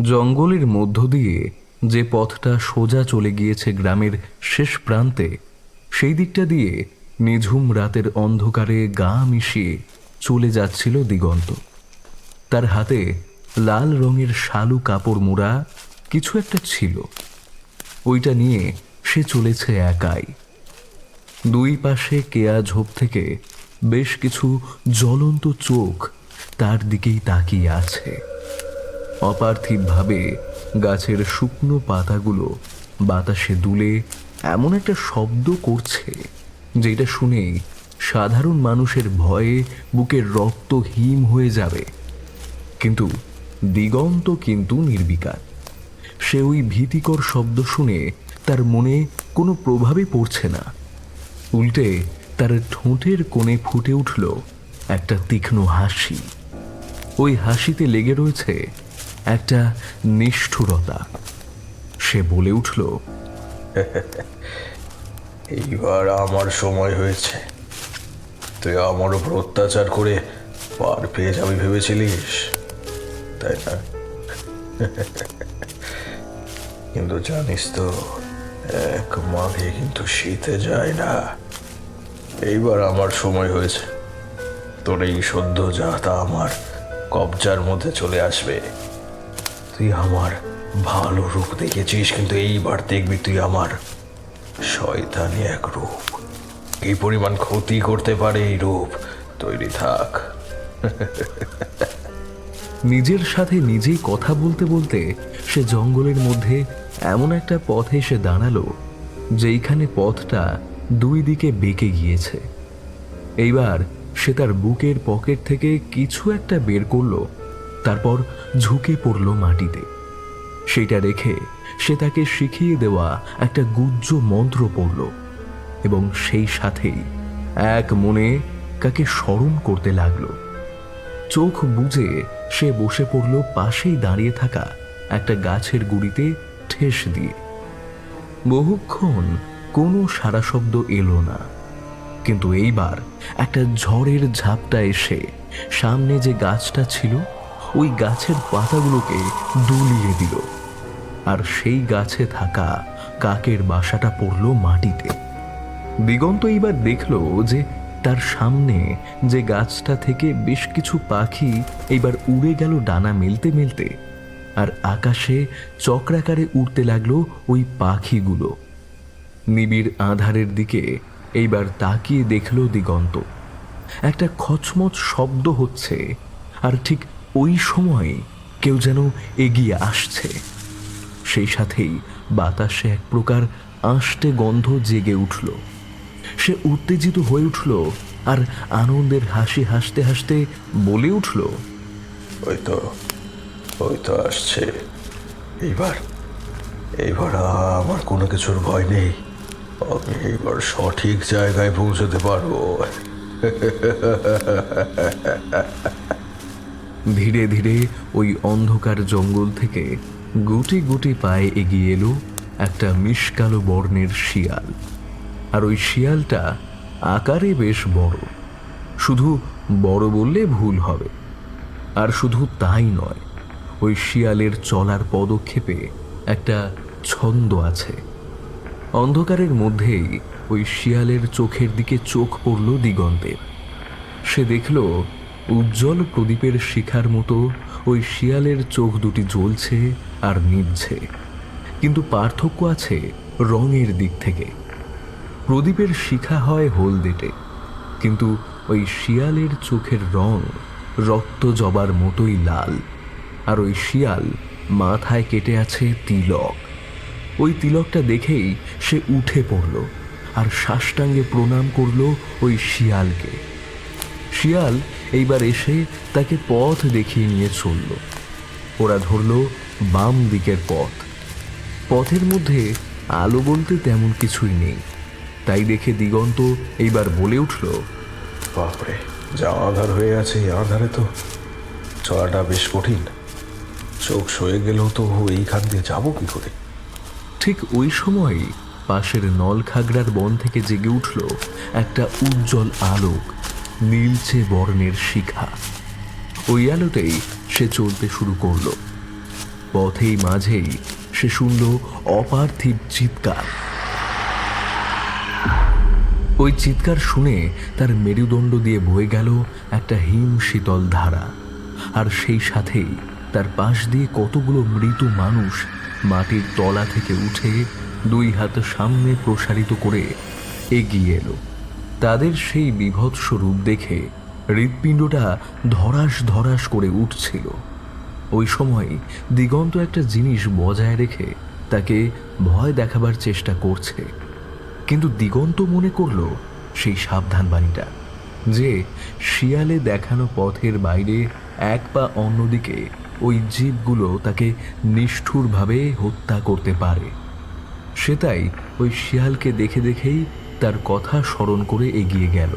জঙ্গলের মধ্য দিয়ে যে পথটা সোজা চলে গিয়েছে গ্রামের শেষ প্রান্তে, সেই দিকটা দিয়ে নিঝুম রাতের অন্ধকারে গা মিশিয়ে চলে যাচ্ছিল দিগন্ত। তার হাতে লাল রঙের শালু কাপড় মোড়া কিছু একটা ছিল। ওইটা নিয়ে সে চলেছে একাই। দুই পাশে কেয়া ঝোপ থেকে বেশ কিছু জ্বলন্ত চোখ তার দিকেই তাকিয়ে আছে। অপার্থিবভাবে গাছের শুকনো পাতাগুলো বাতাসে দুলে এমন একটা শব্দ করছে যেটা শুনেই সাধারণ মানুষের ভয়ে বুকের রক্ত হিম হয়ে যাবে। কিন্তু দিগন্ত কিন্তু নির্বিকার। সে ওই ভীতিকর শব্দ শুনে তার মনে কোনো প্রভাবই পড়ছে না। উল্টে তার ঠোঁটের কোণে ফুটে উঠল একটা তীক্ষ্ণ হাসি। ওই হাসিতে লেগে রয়েছে একটা নিষ্ঠুরতা। সে বলে উঠল, এইবার আমার সময় হয়েছে। তুই আমার উপর অত্যাচার করে পার পেয়ে যাবি ভেবেছিলিস, তাই না? কিন্তু জানিস তো, এক মাঘে কিন্তু শীতে যায় না। এইবার আমার সময় হয়েছে। তোর এই সদ্য জাতা আমার কবজার মধ্যে চলে আসবে। তুই আমার ভালো রূপ দেখেছিস, কিন্তু এইবার দেখবি তুই আমার শয়তানি এক রূপ। এই পরিমাণ ক্ষতি করতে পারে এই রূপ। তৈরি থাক। নিজের সাথে নিজেই কথা বলতে বলতে সে জঙ্গলের মধ্যে এমন একটা পথে এসে দাঁড়ালো যেইখানে পথটা দুই দিকে বেঁকে গিয়েছে। এইবার সে তার বুকের পকেট থেকে কিছু একটা বের করলো, তারপর ঝুঁকে পড়ল মাটিতে। সেটা রেখে সে তাকে শিখিয়ে দেওয়া একটা গুহ্য মন্ত্র পড়ল এবং সেই সাথেই এক মনে কাকে স্মরণ করতে লাগলো। চোখ বুজে সে বসে পড়ল পাশেই দাঁড়িয়ে থাকা একটা গাছের গুড়িতে ঠেস দিয়ে। বহুক্ষণ কোনো সারা শব্দ এলো না, কিন্তু এইবার একটা ঝড়ের ঝাপটা এসে সামনে যে গাছটা ছিল ওই গাছের পাতাগুলোকে দুলিয়ে দিল, আর সেই গাছে থাকা কাকের বাসাটা পড়ল মাটিতে। দিগন্ত এইবার দেখল যে তার সামনে যে গাছটা থেকে বেশ কিছু পাখি এইবার উড়ে গেল ডানা মেলতে মেলতে, আর আকাশে চক্রাকারে উড়তে লাগলো ওই পাখিগুলো। নিবিড় আঁধারের দিকে এইবার তাকিয়ে দেখল দিগন্ত। একটা খচমচ শব্দ হচ্ছে, আর ঠিক ওই সময় কেউ যেন এগিয়ে আসছে। সেই সাথেই বাতাসে এক প্রকার আষ্টে গন্ধ জেগে উঠল। সে উত্তেজিত হয়ে উঠল আর আনন্দের হাসি হাসতে হাসতে বলে উঠল, ওই তো ওই তো আসছে। এইবার এইবার আমার কোনো কিছুর ভয় নেই। আমি এইবার সঠিক জায়গায় পৌঁছতে পারবো। ধীরে ধীরে ওই অন্ধকার জঙ্গল থেকে গুটি গুটি পায়ে এগিয়ে এলো একটা মিশকালো বর্ণের শিয়াল। আর ওই শিয়ালটা আকারে বেশ বড়। শুধু বড় বললে ভুল হবে। আর শুধু তাই নয়, ওই শিয়ালের চলার পদক্ষেপে একটা ছন্দ আছে। অন্ধকারের মধ্যেই ওই শিয়ালের চোখের দিকে চোখ পড়ল দিগন্তের। সে দেখল উজ্জ্বল প্রদীপের শিখার মতো ওই শিয়ালের চোখ দুটি জ্বলছে আর নিভছে, কিন্তু পার্থক্য আছে রঙের দিক থেকে। প্রদীপের শিখা হয় হলদেটে, কিন্তু ওই শিয়ালের চোখের রং রক্ত জবার মতোই লাল। আর ওই শিয়াল মাথায় কেটে আছে তিলক। ওই তিলকটা দেখেই সে উঠে পড়ল আর সাষ্টাঙ্গে প্রণাম করল ওই শিয়ালকে। শিয়াল এইবার এসে তাকে পথ দেখিয়ে নিয়ে চলল। ওরা ধরল বাম দিকের পথ। পথের মধ্যে আলো বলতে তেমন কিছুই নেই। তাই দেখে দিগন্ত এইবার বলে উঠল, বাপরে, যা আঁধার হয়ে আছে, আঁধারে তো চলাটা বেশ কঠিন। চোখ সয়ে গেলেও তো এইখান দিয়ে যাবো কি করে? ঠিক ওই সময় পাশের নলখাগড়ার বন থেকে জেগে উঠল একটা উজ্জ্বল আলোক, নীলচে বর্ণের শিখা। ওই আলোতেই সে চলতে শুরু করল। পথেই মাঝেই সে শুনল অপার্থিব চিৎকার। ওই চিৎকার শুনে তার মেরুদণ্ড দিয়ে বয়ে গেল একটা হিম শীতল ধারা, আর সেই সাথেই তার পাশ দিয়ে কতগুলো মৃত মানুষ মাটির তলা থেকে উঠে দুই হাত সামনে প্রসারিত করে এগিয়ে এলো। তাদের সেই বীভৎস রূপ দেখে হৃৎপিণ্ডটা ধরাস ধরাস করে উঠছিল। ওই সময় দিগন্ত একটা জিনিস বজায় রেখে তাকে ভয় দেখাবার চেষ্টা করছে, কিন্তু দিগন্ত মনে করল সেই সাবধানবাণীটা যে শিয়ালে দেখানো পথের বাইরে এক পা অন্যদিকে ওই জীবগুলো তাকে নিষ্ঠুরভাবে হত্যা করতে পারে। সে তাই ওই শিয়ালকে দেখে দেখেই তার কথা স্মরণ করে এগিয়ে গেল।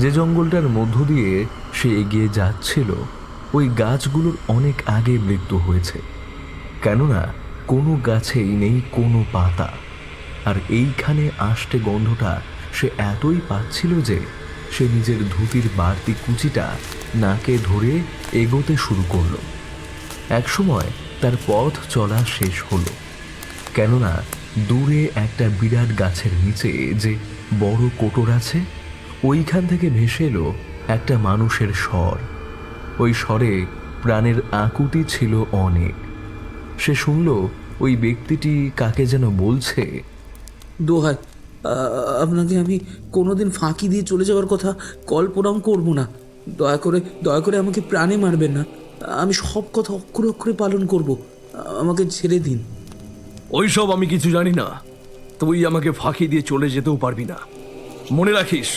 যে জঙ্গলটার মধ্য দিয়ে সে এগিয়ে যাচ্ছিল ওই গাছগুলোর অনেক আগে মৃত্যু হয়েছে, কেননা কোনো গাছেই নেই কোনো পাতা। আর এইখানে আষ্টে গন্ধটা সে এতই পাচ্ছিল যে সে নিজের ধুতির বাড়তি কুচিটা নাকে ধরে এগোতে শুরু করলো। একসময় তার পথ চলা শেষ হলো, কেননা দূরে একটা বিরাট গাছের নিচে যে বড় কোটর আছে ওইখান থেকে ভেসে এলো একটা মানুষের স্বর। ওই স্বরে প্রাণের আকুতি ছিল অনেক। সে শুনল ওই ব্যক্তিটি কাকে যেন বলছে, দোহাই, আপনাকে আমি কোনোদিন ফাঁকি দিয়ে চলে যাওয়ার কথা কল্পনাও করব না। দয়া করে আমাকে প্রাণে মারবেন না। আমি সব কথা অক্ষরে অক্ষরে পালন করব। আমাকে ছেড়ে দিন। ওইসব আমি কিছু জানি না। তুই আমাকে ফাঁকি দিয়ে চলে যেতেও পারবি না। মনে রাখিস,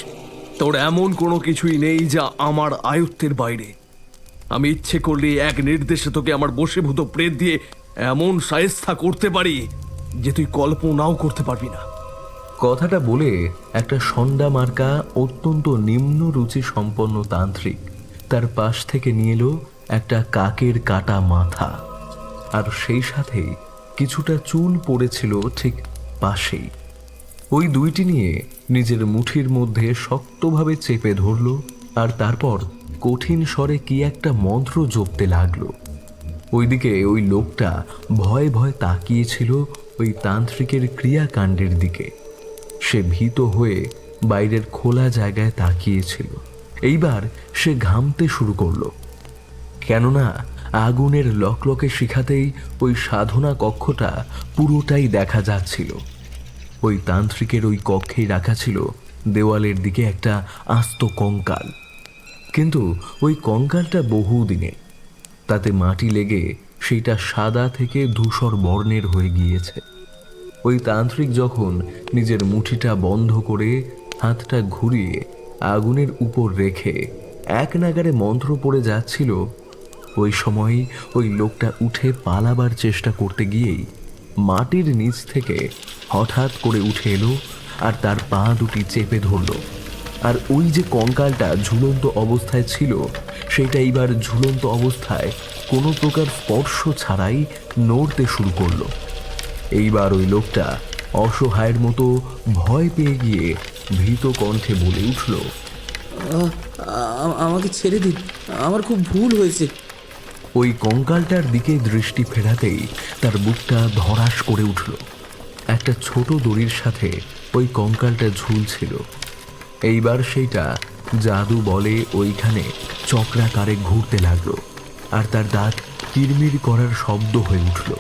তোর এমন কোনো কিছুই নেই যা আমার আয়ত্তের বাইরে। আমি ইচ্ছে করলে এক নির্দেশে তোকে আমার বশীভূত প্রেত দিয়ে এমন শায়েস্তা করতে পারি যে তুই কল্পনাও করতে পারবি না। কথাটা বলে একটা সন্ডা মার্কা অত্যন্ত নিম্ন রুচি সম্পন্ন তান্ত্রিক তার পাশ থেকে নিয়ে এলো একটা কাকের কাটা মাথা, আর সেই সাথে কিছুটা চুল পড়েছিল ঠিক পাশেই। ওই দুইটি নিয়ে নিজের মুঠির মধ্যে শক্তভাবে চেপে ধরল, আর তারপর কঠিন স্বরে কি একটা মন্ত্র জপতে লাগলো। ওইদিকে ওই লোকটা ভয়ে ভয়ে তাকিয়েছিল ওই তান্ত্রিকের ক্রিয়াকাণ্ডের দিকে। সে ভীত হয়ে বাইরের খোলা জায়গায় তাকিয়েছিল। এইবার সে ঘামতে শুরু করলো, কেননা আগুনের লকলকে শিখাতেই ওই সাধনা কক্ষটা পুরোটাই দেখা যাচ্ছিল। ওই তান্ত্রিকের ওই কক্ষেই রাখা ছিল দেওয়ালের দিকে একটা আস্ত কঙ্কাল, কিন্তু ওই কঙ্কালটা বহুদিনে, তাতে মাটি লেগে সেইটা সাদা থেকে ধূসর বর্ণের হয়ে গিয়েছে। ওই তান্ত্রিক যখন নিজের মুঠিটা বন্ধ করে হাতটা ঘুরিয়ে আগুনের উপর রেখে এক নাগারে মন্ত্র পড়ে যাচ্ছিল, ওই সময়ই ওই লোকটা উঠে পালাবার চেষ্টা করতে গিয়েই মাটির নিচ থেকে হঠাৎ করে উঠে এলো আর তার পা দুটি চেপে ধরল। আর ওই যে কঙ্কালটা ঝুলন্ত অবস্থায় ছিল সেটা এইবার ঝুলন্ত অবস্থায় কোনো প্রকার স্পর্শ ছাড়াই নড়তে শুরু করলো। এইবার ওই লোকটা অসহায়ের মতো ভয় পেয়ে গিয়ে ভীত কণ্ঠে বলে উঠল, আমাকে ছেড়ে দিন, আমার খুব ভুল হয়েছে। ওই কঙ্কালটার দিকে দৃষ্টি ফেরাতেই তার বুকটা ধড়াস করে উঠল। একটা ছোট দড়ির সাথে ওই কঙ্কালটা ঝুলছিল। এইবার সেইটা জাদু বলে ওইখানে চক্রাকারে ঘুরতে লাগলো, আর তার দাঁত কিরমির করার শব্দ হয়ে উঠল।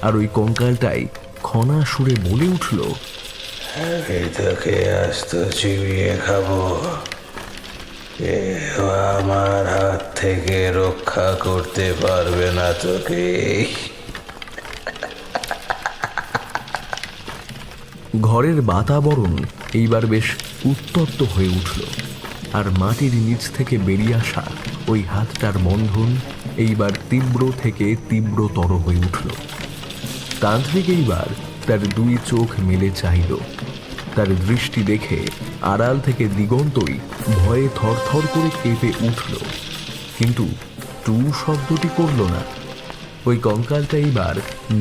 আর ওই কঙ্কালটাই খনা সুরে বলে উঠল, আমি তোকে আস্ত চিবিয়ে খাবো, কেউ আমার হাত থেকে রক্ষা করতে পারবে না তোকে। ঘরের বাতাবরণ এইবার বেশ উত্তপ্ত হয়ে উঠল, আর মাটির নিচ থেকে বেরিয়ে আসা ওই হাতটার বন্ধন এইবার তীব্র থেকে তীব্রতর হয়ে উঠল। তান্ত্রিক এইবার তার দুই চোখ মেলে চাইল। তার দৃষ্টি দেখে আড়াল থেকে দিগন্তই ভয়ে থরথর করে কেঁপে উঠল, কিন্তু টু শব্দটি করল না। ওই কঙ্কালটা এইবার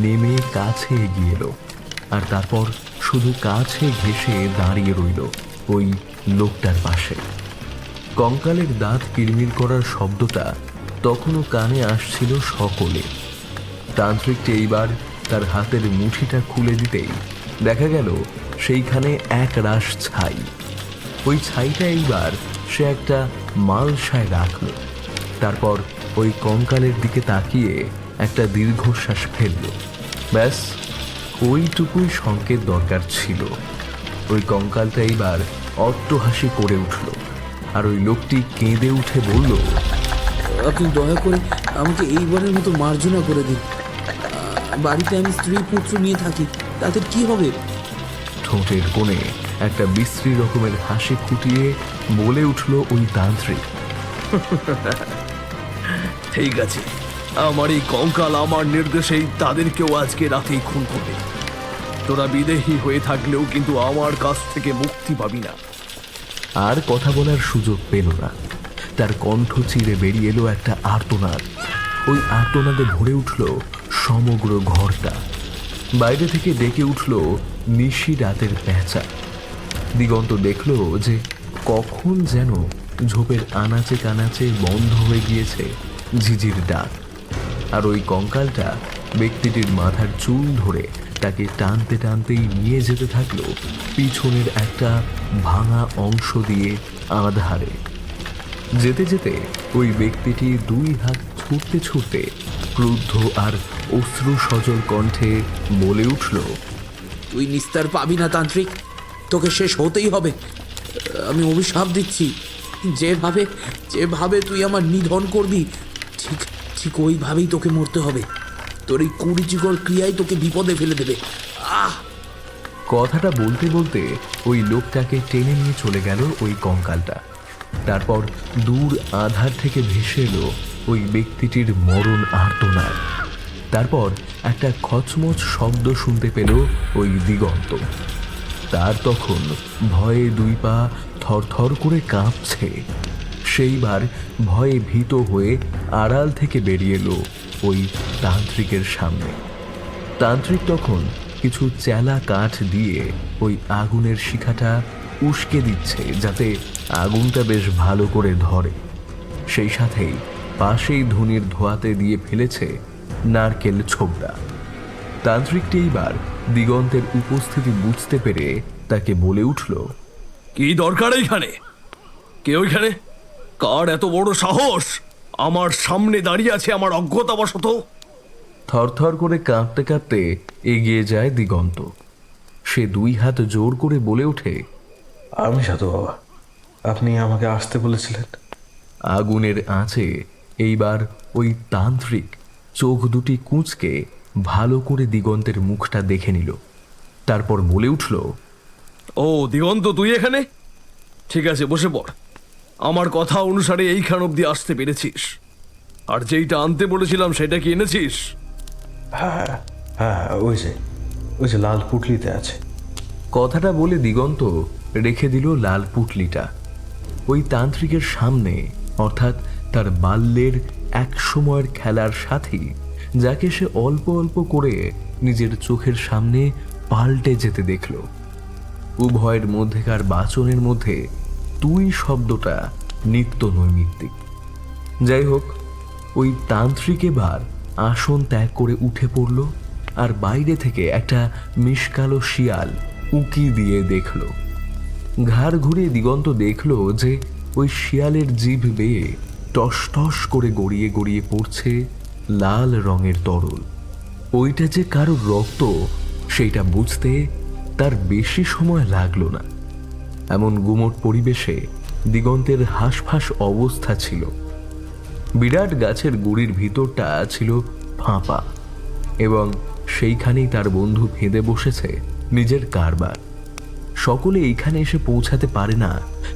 নেমে কাছে এগিয়ে এলো, আর তারপর শুধু কাছে ঘেঁষে দাঁড়িয়ে রইল ওই লোকটার পাশে। কঙ্কালের দাঁত কিরমির করার শব্দটা তখনও কানে আসছিল সকলে। তান্ত্রিকটি এইবার তার হাতের মুঠিটা খুলে দিতেই দেখা গেল সেইখানে এক রাশ ছাই। ওই ছাইটা এইবার সে একটা মালসায় রাখল। তারপর ওই কঙ্কালের দিকে তাকিয়ে একটা দীর্ঘশ্বাস ফেলল। ব্যাস, ওইটুকুই সংকেত দরকার ছিল। ওই কঙ্কালটা এইবার অট্টহাসি করে উঠল, আর ওই লোকটি কেঁদে উঠে বলল, আপনি দয়া করে আমাকে এইবারের মতো মার্জনা করে দিন। বাড়িতে আমি স্ত্রী পুত্র নিয়ে থাকি, তাদের কি হবে? ঠোঁটের কোণে একটা বিশ্রী রকমের হাসি ফুটিয়ে বলে উঠল ওই তান্ত্রিক, ঠিক আছে, আমার এই কঙ্কাল আমার নির্দেশেই তাদেরকেও আজকে রাতেই খুন করবে। তোরা বিদেহী হয়ে থাকলেও কিন্তু আমার কাছ থেকে মুক্তি পাবি না। আর কথা বলার সুযোগ পেল না। তার কণ্ঠ চিরে বেরিয়ে এলো একটা আর্তনাদ। ওই আর্তনাদে ভরে উঠল সমগ্র ঘরটা। বাইরে থেকে ডেকে উঠল নিশি রাতের পেঁচা। দিগন্ত দেখল যে কখন যেন ঝোপের আনাচে কানাচে বন্ধ হয়ে গিয়েছে ঝিঝির ডাক। আর ওই কঙ্কালটা ব্যক্তিটির মাথার চুল ধরে তাকে টানতে টানতেই নিয়ে যেতে থাকলো পিছনের একটা ভাঙা অংশ দিয়ে আধারে। যেতে যেতে ওই ব্যক্তিটি দুই হাত ছুটতে ছুটতে ক্রুদ্ধ আর অশ্রু সজল কণ্ঠে বলে উঠল, তুই নিস্তার পাবি না তান্ত্রিক, তোকে শেষ হতেই হবে। আমি অভিশাপ দিচ্ছি, যেভাবে যেভাবে তুই আমার নিধন করবি ঠিক ঠিক ওইভাবেই তোকে মরতে হবে। তোর এই কুরুচিকর ক্রিয়াই তোকে বিপদে ফেলে দেবে। আহ! কথাটা বলতে বলতে ওই লোকটাকে টেনে নিয়ে চলে গেল ওই কঙ্কালটা। তারপর দূর আধার থেকে ভেসে এলো ওই ব্যক্তিটির মরণ আর্তনাদ। তারপর একটা খচমচ শব্দ শুনতে পেল ওই দিগন্ত। তার তখন ভয়ে দুই পা থরথর করে কাঁপছে। সেইবার ভয়ে ভীত হয়ে আড়াল থেকে বেরিয়ে এলো ওই তান্ত্রিকের সামনে। তান্ত্রিক তখন কিছু চেলা কাঠ দিয়ে ওই আগুনের শিখাটা উস্কে দিচ্ছে যাতে আগুনটা বেশ ভালো করে ধরে। সেই সাথেই পাশেই ধুনির ধোয়াতে দিয়ে ফেলেছে নারকেল ছোবড়া। তান্ত্রিকটি এইবার দিগন্তের উপস্থিতি বুঝতে পেরে তাকে বলে উঠল, কি দরকার এইখানে? কে ওইখানে? কার এত বড় সাহস আমার সামনে দাঁড়িয়ে আছে আমার অজ্ঞতাবশত? থরথর করে কাঁপতে কাঁপতে এগিয়ে যায় দিগন্ত। সে দুই হাত জোর করে বলে ওঠে, আমি সাধু বাবা, আপনি আমাকে আসতে বলেছিলেন। আগুনের আঁচে এইবার ওই তান্ত্রিক চোখ দুটি কুঁচকে ভালো করে দিগন্তের মুখটা দেখে নিল। তারপর বলে উঠল, ও দিগন্ত, তুই এখানে? ঠিক আছে, বসে পড়। আমার কথা অনুসারে এইখান অব্দি আসতে পেরেছিস, আর যেইটা আনতে বলেছিলাম সেটা কি এনেছিস? হ্যাঁ হ্যাঁ, ওই যে লাল পুটলিতে আছে। কথাটা বলে দিগন্ত রেখে দিল লাল পুটলিটা ওই তান্ত্রিকের সামনে, অর্থাৎ তার বাল্যের এক সময়ের খেলার সাথী, যাকে সে অল্প অল্প করে নিজের চোখের সামনে পাল্টে যেতে দেখল। উভয়ের মধ্যেকার বাচনের মধ্যে তুই শব্দটা নিত্য নৈমিত্তিক। যাই হোক, ওই তান্ত্রিক এবার আসন ত্যাগ করে উঠে পড়ল, আর বাইরে থেকে একটা মিশকালো শিয়াল উঁকি দিয়ে দেখল। ঘাড় ঘুরিয়ে দিগন্ত দেখল যে ওই শিয়ালের জিভ বেয়ে টস টস করে গড়িয়ে গড়িয়ে পড়ছে লাল রঙের তরল। ওইটা যে কারোর রক্ত সেইটা বুঝতে তার বেশি সময় লাগলো না। এমন গুমট পরিবেশে দিগন্তের হাঁসফাঁস অবস্থা ছিল। বিরাট গাছের গুড়ির ভিতরটা ছিল ফাঁপা, এবং সেইখানেই তার বন্ধু ফেঁদে বসেছে নিজের কারবার। সকলে এইখানে এসে পৌঁছাতে পারে না,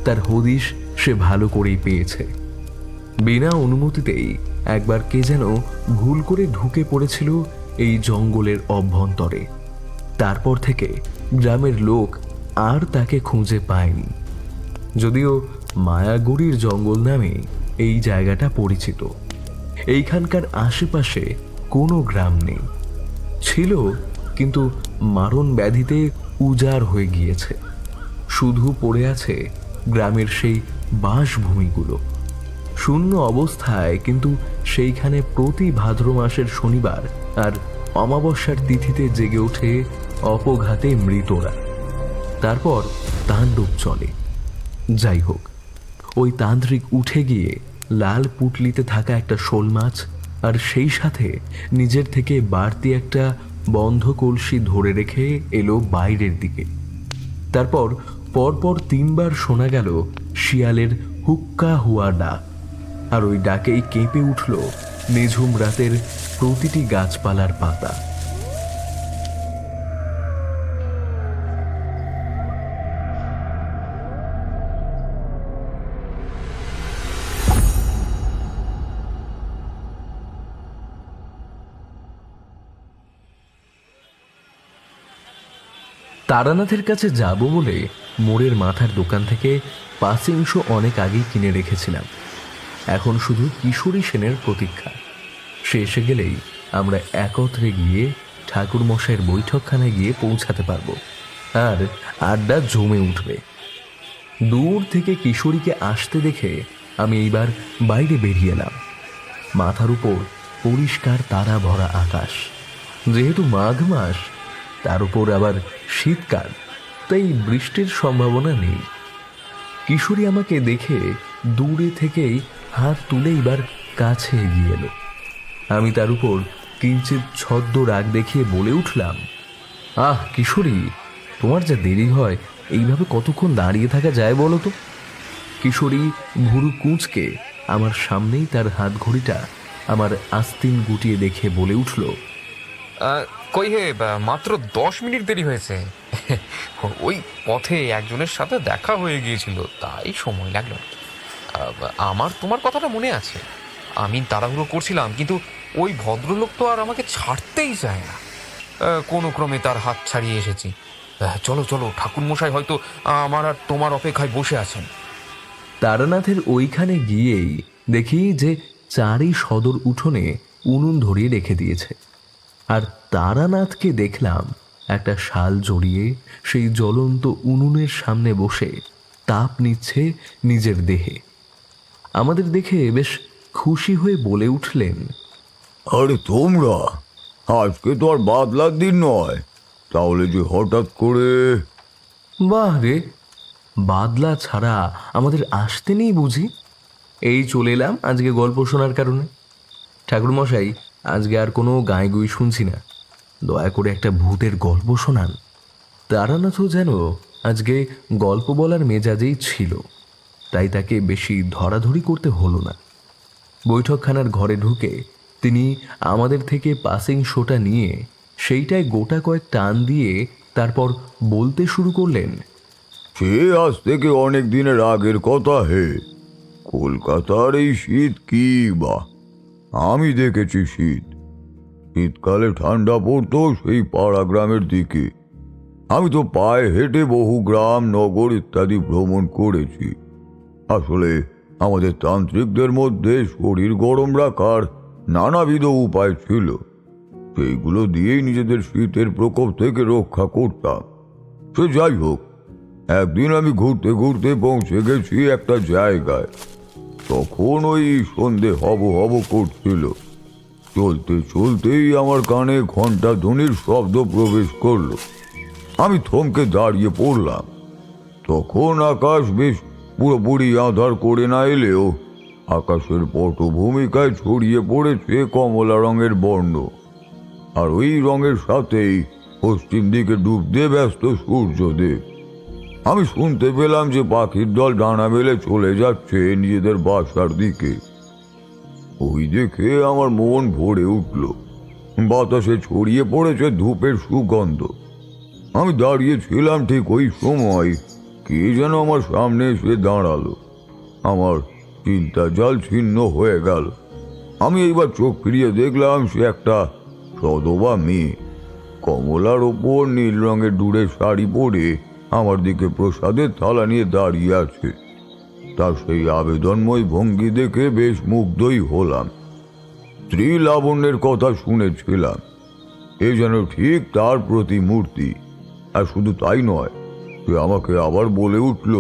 তার হদিশ সে ভালো করেই পেয়েছে। বিনা অনুমতিতেই একবার কে যেন ভুল করে ঢুকে পড়েছিল এই জঙ্গলের অভ্যন্তরে। তারপর থেকে গ্রামের লোক আর তাকে খুঁজে পায়নি, যদিও মায়াগুড়ির জঙ্গল নামে এই জায়গাটা পরিচিত। এইখানকার আশেপাশে কোনো গ্রাম নেই, ছিল কিন্তু মারণ ব্যাধিতে উজাড় হয়ে গিয়েছে। শুধু পড়ে আছে গ্রামের সেই বাসভূমিগুলো শূন্য অবস্থায়, কিন্তু সেইখানে প্রতি ভাদ্র মাসের শনিবার আর অমাবস্যার তিথিতে জেগে ওঠে অপঘাতে মৃতরা। তারপর তাণ্ডব চলে। যাই হোক, ওই তান্ত্রিক উঠে গিয়ে লাল পুটলিতে থাকা একটা শোল মাছ আর সেই সাথে নিজের থেকে বাড়তি একটা বন্ধ কলসি ধরে রেখে এলো বাইরের দিকে। তারপর পরপর 3 বার শোনা গেল শিয়ালের হুক্কা হুয়া ডাক, আর ওই ডাকেই কেঁপে উঠল নিঝুম রাতের প্রতিটি গাছপালার পাতা। তারানাথের কাছে যাব বলে মোড়ের মাথার দোকান থেকে পাসিংশো অনেক আগেই কিনে রেখেছিলাম। এখন শুধু কিশোরী সেনের প্রতীক্ষা। সে এসে গেলেই আমরা একত্রে গিয়ে ঠাকুর মশাইয়ের বৈঠকখানায় গিয়ে পৌঁছাতে পারবো, আর আড্ডা জমে উঠবে। দূর থেকে কিশোরীকে আসতে দেখে আমি এইবার বাইরে বেরিয়ে এলাম। মাথার উপর পরিষ্কার তারা ভরা আকাশ। যেহেতু মাঘ মাস, তার উপর আবার শীতকাল, তাই বৃষ্টির সম্ভাবনা নেই। কিশোরী আমাকে দেখে দূরে থেকেই হাত তুলে এবার কাছে এগিয়ে এলো। আমি তার উপর কিঞ্চিত ছদ্ম রাগ দেখিয়ে বলে উঠলাম, আহ কিশোরী, তোমার যা দেরি হয়, এইভাবে কতক্ষণ দাঁড়িয়ে থাকা যায় বলো তো? কিশোরী ভুরু কুঁচকে আমার সামনেই তার হাত ঘড়িটা আমার আস্তিন গুটিয়ে দেখে বলে উঠল, কই হে, মাত্র 10 মিনিট দেরি হয়েছে। ওই পথে একজনের সাথে দেখা হয়ে গিয়েছিল, তাই সময় লাগলো। আমার তোমার কথাটা মনে আছে, আমি তাড়াহুড়ো করছিলাম, কিন্তু ওই ভদ্রলোক তো আর আমাকে ছাড়তেই চায় না। কোনো ক্রমে তার হাত ছাড়িয়ে এসেছি। চলো চলো, ঠাকুরমশাই হয়তো আমার আর তোমার অপেক্ষায় বসে আছেন। তারানাথের ওইখানে গিয়েই দেখি যে চারই সদর উঠোনে উনুন ধরিয়ে রেখে দিয়েছে, আর তারানাথকে দেখলাম একটা শাল জড়িয়ে সেই জ্বলন্ত উনুনের সামনে বসে তাপ নিচ্ছে নিজের দেহে। আমাদের দেখে বেশ খুশি হয়ে বলে উঠলেন, আরে তোমরা, আজকে তো আর বাদলার দিন নয়, তাহলে যে হঠাৎ করে? বাহ রে, বাদলা ছাড়া আমাদের আসতে নেই বুঝি? এই চলে এলাম আজকে গল্প শোনার কারণে। ঠাকুরমশাই, আজকে আর কোনো গাঁয়গুই শুনছি না, দয়া করে একটা ভূতের গল্প শোনান। তারানাথও যেন আজকে গল্প বলার মেজাজেই ছিল, তাই তাকে বেশি ধরাধরি করতে হলো না। বৈঠকখানার ঘরে ঢুকে তিনি আমাদের থেকে পাসিং শোটা নিয়ে সেইটায় গোটা কয়েক টান দিয়ে তারপর বলতে শুরু করলেন, সে আজ থেকে অনেক দিনের আগের কথা হে। কলকাতার এই শীত কি বা! আমি দেখেছি শীত। শীতকালে ঠান্ডা পড়তো সেই পাড়া গ্রামের দিকে। আমি তো পায়ে হেঁটে বহু গ্রাম নগর ইত্যাদি ভ্রমণ করেছি। আসলে আমাদের তান্ত্রিকদের মধ্যে শরীর গরম রাখার নানাবিধ উপায় ছিল। সেইগুলো দিয়েই নিজেদের শীতের প্রকোপ থেকে রক্ষা করতাম। সে যাই হোক, একদিন আমি ঘুরতে ঘুরতে পৌঁছে গেছি একটা জায়গায়। তখন ওই সন্ধে হব হব করছিল। চলতে চলতেই আমার কানে ঘণ্টা ধ্বনির শব্দ প্রবেশ করলো। আমি থমকে দাঁড়িয়ে পড়লাম। তখন আকাশ বেশ পুরোপুরি আঁধার করে না এলেও আকাশের পটভূমিকায় ছড়িয়ে পড়েছে কমলা রঙের বর্ণ, আর ওই রঙের সাথেই পশ্চিম দিকে ডুবতে ব্যস্ত সূর্যদেব। আমি শুনতে পেলাম যে পাখির দল ডানা মেলে চলে যাচ্ছে নিজেদের বাসার দিকে। ওই দেখে আমার মন ভরে উঠল। বাতাসে ছড়িয়ে পড়েছে ধূপের সুগন্ধ। আমি দাঁড়িয়েছিলাম ঠিক ওই সময় কে যেন আমার সামনে এসে দাঁড়ালো। আমার চিন্তা জাল ছিন্ন হয়ে গেল। আমি এইবার চোখ ফিরিয়ে দেখলাম সে একটা সধবা মেয়ে, কমলার ওপর নীল রঙের ডুরে শাড়ি পরে আমার দিকে প্রসাদের থালা নিয়ে দাঁড়িয়ে আছে। তার সেই আবেদনময় ভঙ্গি দেখে বেশ মুগ্ধই হলাম। স্ত্রী লাবণ্যের কথা শুনেছিলাম, এ যেন ঠিক তার প্রতিমূর্তি। আর শুধু তাই নয়, সে আমাকে আবার বলে উঠল,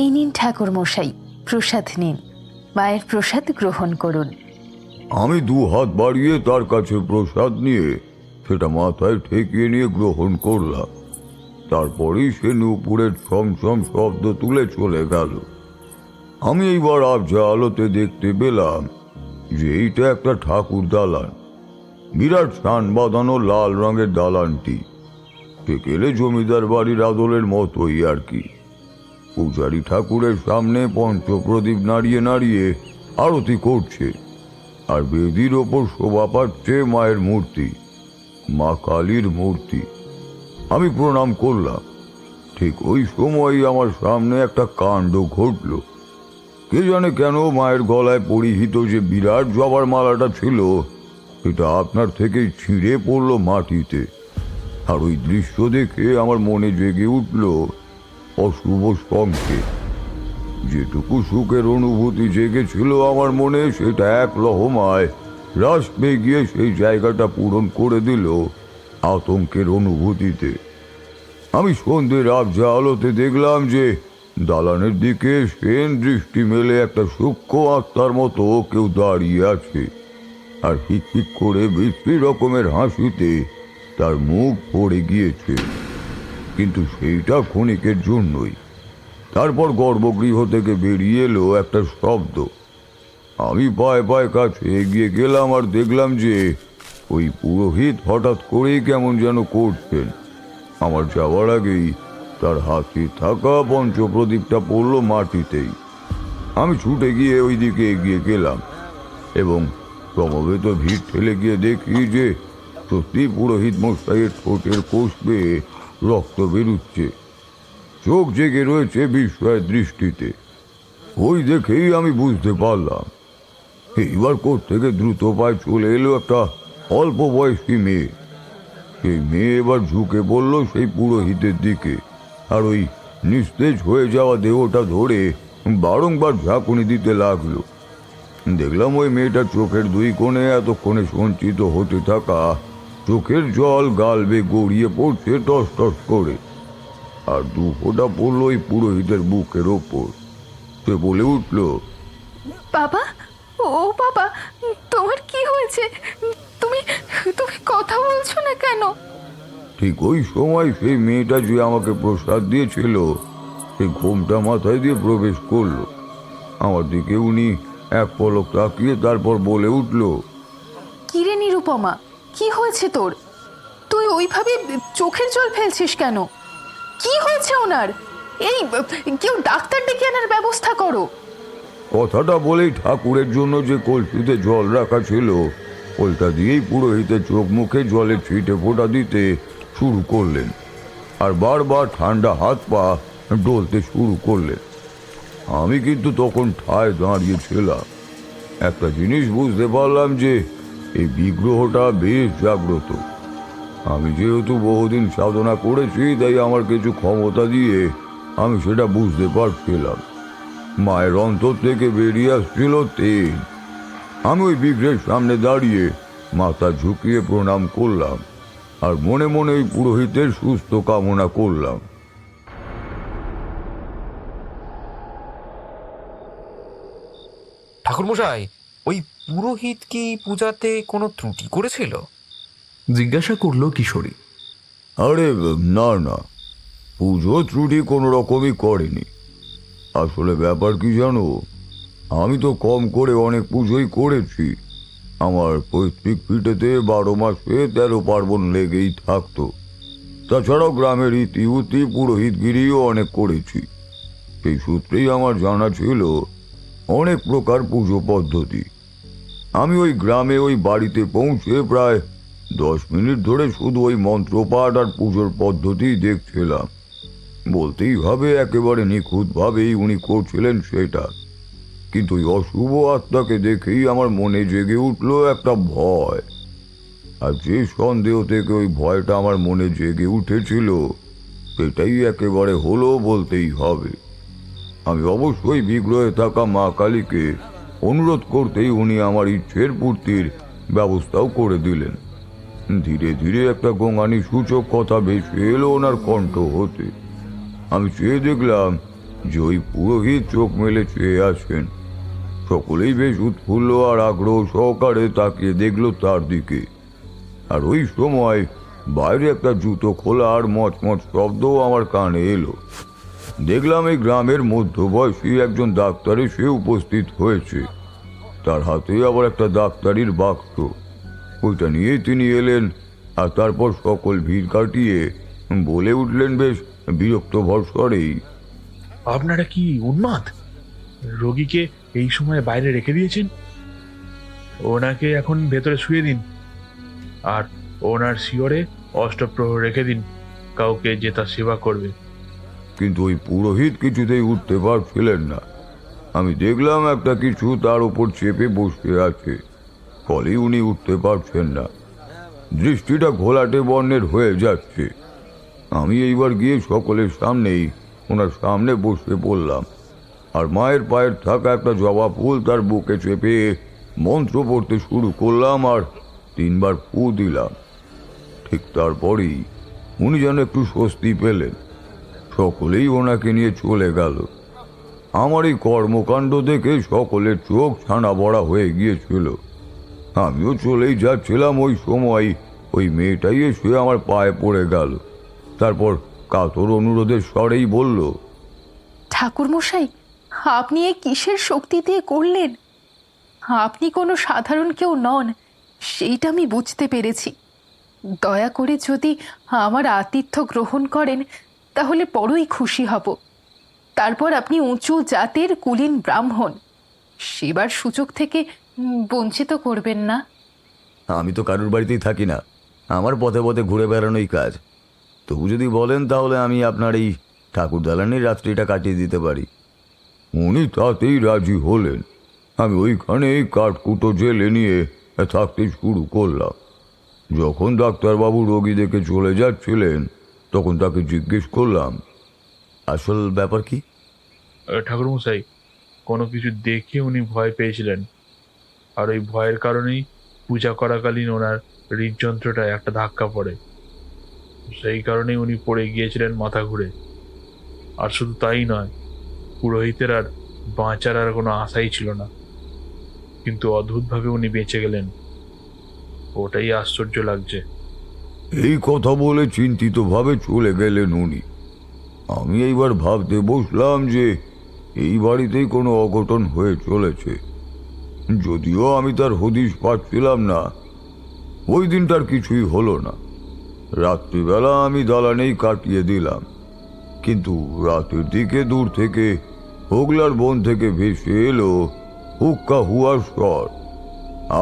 এই নিন ঠাকুর মশাই, প্রসাদ নিন, মায়ের প্রসাদ গ্রহণ করুন। আমি 2 হাত বাড়িয়ে তার কাছে প্রসাদ নিয়ে সেটা মাথায় ঠেকিয়ে নিয়ে গ্রহণ করলাম। তারপরেই সে নূপুরের ছমছম শব্দ তুলে চলে গেল। আমি এইবার আবঝা আলোতে দেখতে পেলাম যে এইটা একটা ঠাকুর দালান। বিরাট ছান বাঁধানো লাল রঙের দালানটি গেলে জমিদার বাড়ির আদলের মতোই আর কি। পূজারী ঠাকুরের সামনে পঞ্চপ্রদীপ নাড়িয়ে নাড়িয়ে আরতি করছে, আর বেদির ওপর শোভা পাচ্ছে মায়ের মূর্তি, মা কালীর মূর্তি। আমি প্রণাম করলাম। ঠিক ওই সময়ই আমার সামনে একটা কাণ্ড ঘটল। কে জানে কেন মায়ের গলায় পরিহিত যে বিরাট জবার মালাটা ছিল এটা আপনার থেকেই ছিঁড়ে পড়লো মাটিতে। আর ওই দৃশ্য দেখে আমার মনে জেগে উঠল অশুভ সংকেত। যেটুকু সুখের অনুভূতি জেগেছিল আমার মনে সেটা এক লহমায় হ্রাস পেয়ে গিয়ে সেই জায়গাটা পূরণ করে দিল আতঙ্কের অনুভূতিতে। আমি সন্ধ্যের আবঝা আলোতে দেখলাম যে দালানের দিকে সেন দৃষ্টি মেলে একটা সূক্ষ্ম আত্মার মতো কেউ দাঁড়িয়ে আছে, আর হিক হিক করে বিশ্রী রকমের হাসিতে তার মুখ পড়ে গিয়েছে। কিন্তু সেইটা ক্ষণিকের জন্যই। তারপর গর্ভগৃহ থেকে বেরিয়ে এলো একটা শব্দ। আমি পায়ে পায়ে কাছে এগিয়ে গেলাম আর দেখলাম যে ওই পুরোহিত হঠাৎ করেই কেমন যেন করছেন। আমার যাওয়ার আগেই তার হাতে থাকা পঞ্চপ্রদীপটা পড়ল মাটিতেই। আমি ছুটে গিয়ে ওই দিকে এগিয়ে গেলাম এবং সমবেত ভিড় ঠেলে গিয়ে দেখি যে সত্যি পুরোহিত মশাইয়ের ঠোঁটের কোষ বেয়ে রক্ত বেরুচ্ছে। চোখ জেগে রয়েছে বিস্ময়ের দৃষ্টিতে। ওই দেখেই আমি বুঝতে পারলাম এইবার কোত্থেকে দ্রুত পায়ে চলে এলো একটা অল্প বয়সী মেয়ে। সেই মেয়ে এবার ঝুঁকে পড়ল সেই পুরোহিতের দিকে, আর ওই নিস্তেজ হয়ে যাওয়া দেহটা ধরে বারংবার ঝাঁকুনি দিতে লাগলো। দেখলাম ওই মেয়েটার চোখের 2 কোণে এতক্ষণে সঞ্চিত হতে থাকা চোখের জল গাল বেয়ে গড়িয়ে পড়ছে টস টস করে, আর 2 ফোঁটা পড়লো ওই পুরোহিতের বুকের ওপর। সে বলে উঠল, বাবা, ও বাবা, তোমার কি হয়েছে? তুমি তুমি কথা বলছো না কেন? ঠিক ওই সময় সেই মেয়েটা যে আমাকে প্রসাদ দিয়েছিল সে ঘোমটা মাথায় দিয়ে প্রবেশ করলো। আমার দিকে উনি এক পলক তাকিয়ে তারপর বলে উঠল, কিরে নিরুপমা, কি হয়েছে তোর? তুই ওইভাবে চোখের জল ফেলছিস কেন? কি হয়েছে ওনার? এই কেউ ডাক্তার ডেকে আনার ব্যবস্থা করো। কথাটা বলেই ঠাকুরের জন্য যে কলসিতে জল রাখা ছিল ওইটা দিয়েই পুরোহিতের চোখ মুখে জলের ছিটে ফোঁটা দিতে শুরু করলেন, আর বারবার ঠান্ডা হাত পা ডলতে শুরু করলেন। আমি কিন্তু তখন ঠায় দাঁড়িয়েছিলাম। একটা জিনিস বুঝতে পারলাম যে এই বিগ্রহটা বেশ জাগ্রত। আমি যেহেতু বহুদিন সাধনা করেছি তাই আমার কিছু ক্ষমতা দিয়ে আমি সেটা বুঝতে পারছিলাম। মায়ের অন্তর থেকে বেরিয়ে আসছিল তেল। আমি ওই বিগ্রহের সামনে দাঁড়িয়ে মাথা ঝুঁকিয়ে প্রণাম করলাম আর মনে মনে ওই পুরোহিতের সুস্থ কামনা করলাম। ঠাকুরমশাই, ওই পুরোহিত কি পূজাতে কোনো ত্রুটি করেছিল? জিজ্ঞাসা করলো কিশোরী। আরে না না, পুজো ত্রুটি কোনো রকমই করেনি। আসলে ব্যাপার কি জানো, আমি তো কম করে অনেক পুজোই করেছি। আমার পৈতৃক পিঠেতে 12 মাসে 13 পার্বণ লেগেই থাকতো। তাছাড়াও গ্রামের ইতিউতি পুরোহিতগিরিও অনেক করেছি। সেই সূত্রেই আমার জানা ছিল অনেক প্রকার পুজো পদ্ধতি। আমি ওই গ্রামে ওই বাড়িতে পৌঁছে প্রায় 10 মিনিট ধরে শুধু ওই মন্ত্রপাঠ আর পুজোর পদ্ধতি দেখছিলাম। বলতেই হবে একেবারে নিখুঁতভাবেই উনি করছিলেন সেটা। কিন্তু ওই অশুভ আত্মাকে দেখেই আমার মনে জেগে উঠল একটা ভয়। আর যে সন্দেহ থেকে ওই ভয়টা আমার মনে জেগে উঠেছিল সেটাই একেবারে হলো বলতেই হবে। আমি অবশ্যই বিগ্রহে থাকা মা কালীকে অনুরোধ করতেই উনি আমার ইচ্ছের পূর্তির ব্যবস্থাও করে দিলেন। ধীরে ধীরে একটা গোঙানি সূচক কথা ভেসে এলো ওনার কণ্ঠ হতে। আমি চেয়ে দেখলাম যে ওই পুরোহিত চোখ মেলে চেয়ে আছেন। সকলেই বেশ উৎফুল্ল আর আগ্রহ সহকারে তাকিয়ে দেখলো তার দিকে। আর ওই সময় বাইরে একটা জুতো খোলা আর মচমচ শব্দও আমার কানে এলো। দেখলাম এই গ্রামের মধ্যবয়সী একজন ডাক্তার এসে উপস্থিত হয়েছে। তার হাতে আবার একটা ডাক্তারির বাক্স। ওইটা নিয়ে তিনি এলেন, আর তারপর সকল ভিড় কাটিয়ে বলে উঠলেন বেশ বিরক্ত ভরসরেই, আপনারা কি উন্মাদ? রোগীকে এই সময় বাইরে রেখে দিয়েছেন। ওনাকে এখন ভেতরে শুয়ে দিন, আর ওনার শিয়রে অষ্টপ্রহর রেখে দিন কাউকে যে তার সেবা করবে। কিন্তু ওই পুরোহিত কিছুতেই উঠতে পারছিলেন না। আমি দেখলাম একটা কিছু তার উপর চেপে বসে আছে, ফলে উনি উঠতে পারছেন না। দৃষ্টিটা ঘোলাটে বর্ণের হয়ে যাচ্ছে। আমি এইবার গিয়ে সকলের সামনেই ওনার সামনে বসে পড়লাম, আর মায়ের পায়ের থাকা একটা জবা ফুল তার বুকে চেপে মন্ত্র পড়তে শুরু করলাম, আর 3 বার ফু দিলাম। ঠিক তারপরেই উনি যেন একটু স্বস্তি পেলেন। সকলেই ওনাকে নিয়ে চলে গেল। আমার এই কর্মকাণ্ড দেখে সকলের চোখ ছানা বড়া হয়ে গিয়েছিল। আমিও চলেই যাচ্ছিলাম, ওই সময় ওই মেয়েটাই এসে আমার পায়ে পড়ে গেল। তারপর কাতর অনুরোধের স্বরেই বলল, ঠাকুরমশাই, আপনি এ কিসের শক্তি দিয়ে করলেন? আপনি কোনো সাধারণ কেউ নন, সেইটা আমি বুঝতে পেরেছি। দয়া করে যদি আমার আতিথ্য গ্রহণ করেন তাহলে বড়ই খুশি হব। তারপর আপনি উঁচু জাতের কুলীন ব্রাহ্মণ, সেবার সুযোগ থেকে বঞ্চিত করবেন না। আমি তো কারুর বাড়িতেই থাকি না, আমার পথে পথে ঘুরে বেড়ানোই কাজ। তবু যদি বলেন তাহলে আমি আপনার এই ঠাকুর দালানের রাত্রিটা কাটিয়ে দিতে পারি। উনি তাতেই রাজি হলেন। আমি ওইখানে কাঠকুটো জেলে নিয়ে থাকতে শুরু করলাম। যখন ডাক্তারবাবু রোগী দেখে চলে যাচ্ছিলেন, তখন তাকে জিজ্ঞেস করলাম, আসল ব্যাপার কি? ঠাকুরমশাই, কোনো কিছু দেখে উনি ভয় পেয়েছিলেন, আর ওই ভয়ের কারণেই পূজা করাকালীন ওনার হৃদযন্ত্রটায় একটা ধাক্কা পড়ে। সেই কারণেই উনি পড়ে গিয়েছিলেন মাথা ঘুরে। আর শুধু তাই নয়, পুরোহিতের আর বাঁচার আর কোনো আশাই ছিল না, কিন্তু অদ্ভুতভাবে উনি বেঁচে গেলেন। ওটাই আশ্চর্য লাগছে। এই কথা বলে চিন্তিতভাবে চলে গেলেন উনি। আমি এইবার ভাবতে বসলাম যে এই বাড়িতেই কোনো অঘটন হয়ে চলেছে। যদিও আমি তার হদিশ পাচ্ছিলাম না। ওই দিনটার কিছুই হলো না। রাত্রিবেলা আমি দালানেই কাটিয়ে দিলাম, কিন্তু রাতের দিকে দূর থেকে হোগলার বন থেকে ভেসে এলো হুক্কা হুয়ার স্বর,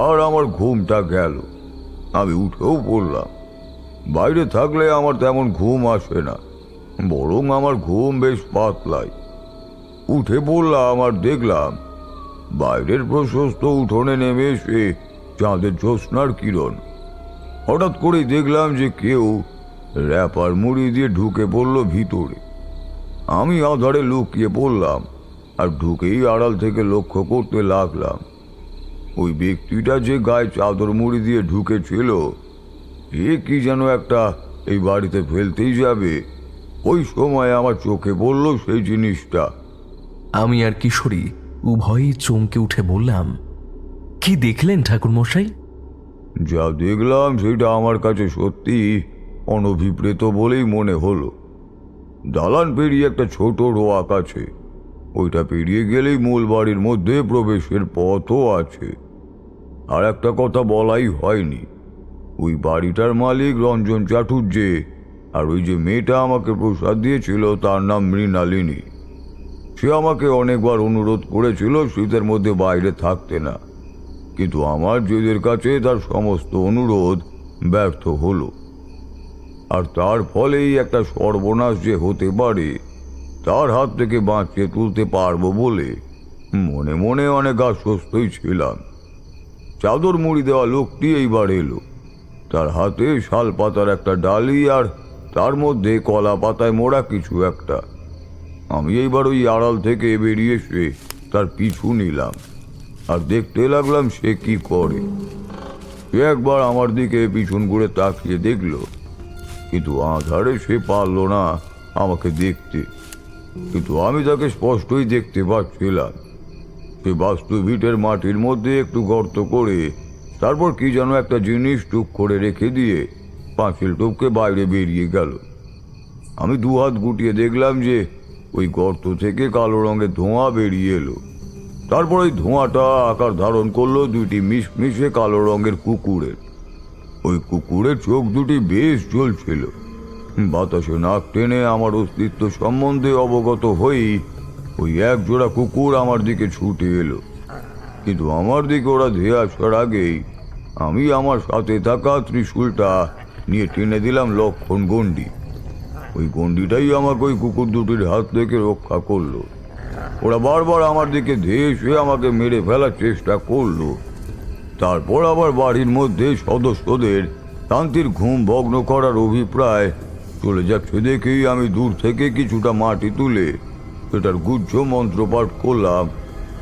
আর আমার ঘুমটা গেল। আমি উঠেও পড়লাম। বাইরে থাকলে আমার তেমন ঘুম আসে না, বরং আমার ঘুম বেশ পাতলাই। উঠে পড়লাম আর দেখলাম বাইরের প্রশস্ত উঠোনে নেমে এসে চাঁদের জ্যোৎস্নার কিরণ। হঠাৎ করেই দেখলাম যে কেউ র্যাপার মুড়ি দিয়ে ঢুকে পড়ল ভিতরে। আমি আধারে লুকিয়ে পড়লাম, আর ঢুকেই আড়াল থেকে লক্ষ্য করতে লাগলাম ওই ব্যক্তিটা যে গায়ে চাদর মুড়ি দিয়ে ঢুকেছিল, এ কি যেন একটা এই বাড়িতে ফেলতেই যাবে। ওই সময় আমার চোখে পড়ল সেই জিনিসটা। আমি আর কিশোরী উভয়ই চমকে উঠে বললাম, কি দেখলেন ঠাকুরমশাই? যা দেখলাম সেটা আমার কাছে সত্যি অনভিপ্রেত বলেই মনে হলো। দালান পেরিয়ে একটা ছোট রোয়াক আছে, ওইটা পেরিয়ে গেলেই মূল বাড়ির মধ্যে প্রবেশের পথও আছে। আর একটা কথা বলাই হয়নি, ওই বাড়িটার মালিক রঞ্জন চাটুর্যে, আর ওই যে মেয়েটা আমাকে প্রসাদ দিয়েছিল তার নাম মৃণালিনী। সে আমাকে অনেকবার অনুরোধ করেছিল শীতের মধ্যে বাইরে থাকতে না, কিন্তু আমার জেদের কাছে তার সমস্ত অনুরোধ ব্যর্থ হলো। আর তার ফলেই একটা সর্বনাশ যে হতে পারে তার হাত থেকে বাঁচিয়ে তুলতে পারবো বলে মনে মনে অনেক আশ্বস্তই ছিলাম। চাদর মুড়ি দেওয়া লোকটি এইবার এলো। তার হাতে শাল পাতার একটা ডালি, আর তার মধ্যে কলা পাতায় মোড়া কিছু একটা। আমি এইবার ওই আড়াল থেকে বেরিয়ে এসে তার পিছু নিলাম, আর দেখতে লাগলাম সে কি করে। সে একবার আমার দিকে পিছন ঘুরে তাকিয়ে দেখলো, কিন্তু আধারে সে পারল না আমাকে দেখতে। কিন্তু আমি তাকে স্পষ্টই দেখতে পাচ্ছিলাম। সে বাস্তু ভিটের মাটির মধ্যে একটু গর্ত করে তারপর কি যেন একটা জিনিস টুক করে রেখে দিয়ে পাঁচিল টুপকে বাইরে বেরিয়ে গেল। আমি দুহাত গুটিয়ে দেখলাম যে ওই গর্ত থেকে কালো রঙের ধোঁয়া বেরিয়ে এলো। তারপর ওই ধোঁয়াটা আকার ধারণ করলো দুইটি মিশমিশে কালো রঙের কুকুরের। ওই কুকুরের চোখ দুটি বেশ জ্বলছিল। বাতাসে নাক টেনে আমার অস্তিত্ব সম্বন্ধে অবগত হয়েই ওই এক জোড়া কুকুর আমার দিকে ছুটে এলো। কিন্তু আমার দিকে ওরা ধেয়ে আসার আগেই আমি আমার সাথে থাকা ত্রিশূলটা নিয়ে টেনে দিলাম লক্ষণ গণ্ডি। ওই গণ্ডিটাই আমাকে ওই কুকুর দুটির হাত থেকে রক্ষা করলো। ওরা বারবার আমার দিকে ধেয়ে এসে আমাকে মেরে ফেলার চেষ্টা করলো। তারপর আবার বাড়ির মধ্যে সদস্যদের শান্তির ঘুম ভগ্ন করার অভিপ্রায় চলে যাচ্ছে দেখেই আমি দূর থেকে কিছুটা মাটি তুলে সেটার গুচ্ছ মন্ত্রপাঠ করলাম।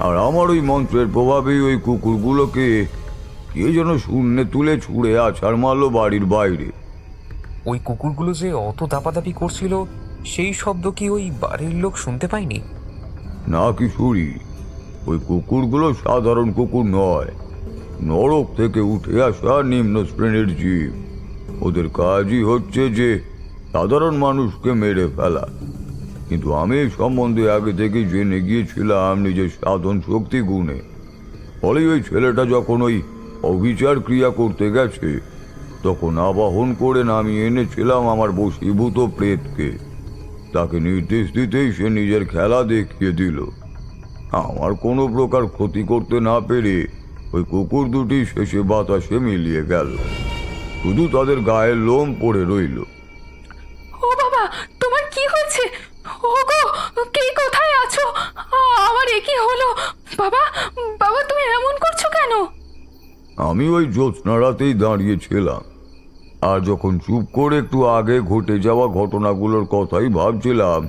আর আমার ওই মন্ত্রের প্রভাবেই ওই কুকুরগুলোকে কে যেন শূন্যে তুলে ছুঁড়ে আছাড় মারলো বাড়ির বাইরে। ওই কুকুরগুলো যে অত দাপাদাপি করছিল সেই শব্দ কি ওই বাড়ির লোক শুনতে পায়নি? না কিশোরী, ওই কুকুরগুলো সাধারণ কুকুর নয়, নরক থেকে উঠে আসা নিম্ন শ্রেণীর জীব। ওদের কাজই হচ্ছে যে সাধারণ মানুষকে মেরে ফেলা। কিন্তু আমি এই সম্বন্ধে আগে থেকে জেনে গিয়েছিলাম নিজের সাধন শক্তি গুণে। ফলে ওই ছেলেটা যখন ওই অবিচার ক্রিয়া করতে গেছে তখন আবাহন করে নামিয়ে এনেছিলাম আমার বশীভূত প্রেতকে। তাকে নির্দেশ দিতেই সে নিজের খেলা দেখিয়ে দিল। আমার কোনো প্রকার ক্ষতি করতে না পেরে ওই কুকুর দুটি শেষে বাতাসে মিলিয়ে গেল, শুধু তাদের গায়ের লোম পড়ে রইল। ও বাবা, তোমার কি হয়েছে? ওগো, কে কোথায় আছো? আমার এ কি হলো? বাবা, বাবা তুমি এমন করছো কেন? আমি ওই জ্যোৎস্না রাতেই দাঁড়িয়েছিলাম, আর যখন চুপ করে একটু আগে ঘটে যাওয়া ঘটনাগুলোর কথাই ভাবছিলাম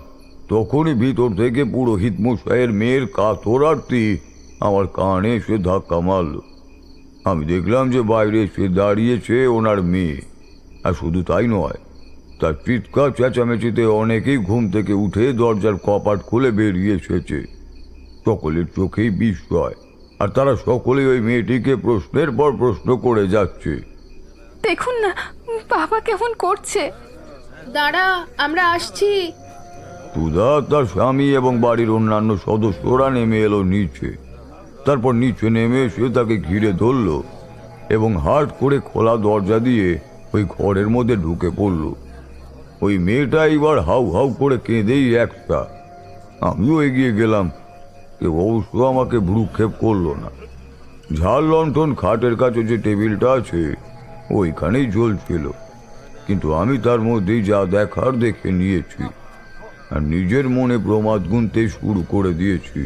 তখনই ভিতর থেকে পুরোহিত মশাইয়ের মেয়ের কাতর আরতি আমার কানে এসে ধাক্কা মারল। আমি দেখলাম যে বাইরে এসে দাঁড়িয়েছে ওনার মেয়ে। আর শুধু তাই নয়, তার চিৎকার চেঁচামেচিতে অনেকেই ঘুম থেকে উঠে দরজার কপাট খুলে বেরিয়ে এসেছে। সকলের চোখেই বিস্ময়, আর তারা সকলেই ওই মেয়েটিকে প্রশ্নের পর প্রশ্ন করে যাচ্ছে। দেখুন না বাবা কেমন করছে। দাঁড়া, আমরা আসছি। সুধা, তার স্বামী এবং বাড়ির অন্যান্য সদস্যরা নেমে এলো নিচে। তারপর নিচে নেমে এসে তাকে ঘিরে ধরল এবং হাট করে খোলা দরজা দিয়ে ওই ঘরের মধ্যে ঢুকে পড়ল। ওই মেয়েটা এবার হাউ হাউ করে কেঁদেই একটা। আমিও এগিয়ে গেলাম, কেউ অবশ্য আমাকে ভ্রুক্ষেপ করলো না। ঝাল লণ্ঠন খাটের কাছে যে টেবিলটা আছে ওইখানেই জ্বলছিল, কিন্তু আমি তার মধ্যেই যা দেখার দেখে নিয়েছি আর নিজের মনে প্রমাদ গুনতে শুরু করে দিয়েছি।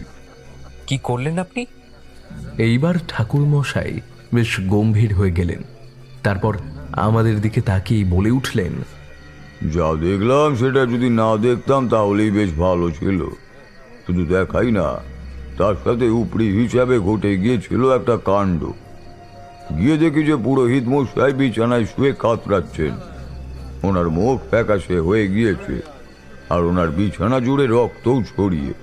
কি করলেন আপনি? এইবার ঠাকুর মশাই বেশ গম্ভীর হয়ে গেলেন। তারপর আমাদের দিকে তাকিয়ে বলে উঠলেন, যা দেখলাম সেটা যদি না দেখতাম তাহলেই বেশ ভালো ছিল। শুধু দেখাই না, তার সাথে উপরি হিসাবে ঘটে গিয়েছিল একটা কাণ্ড। গিয়ে দেখি যে পুরোহিত মশাই বিছানায় শুয়ে কাতরাচ্ছেন। ওনার মুখ ফ্যাকাশে হয়ে গিয়েছে আর ওনার বিছানা জুড়ে রক্তও ছড়িয়ে।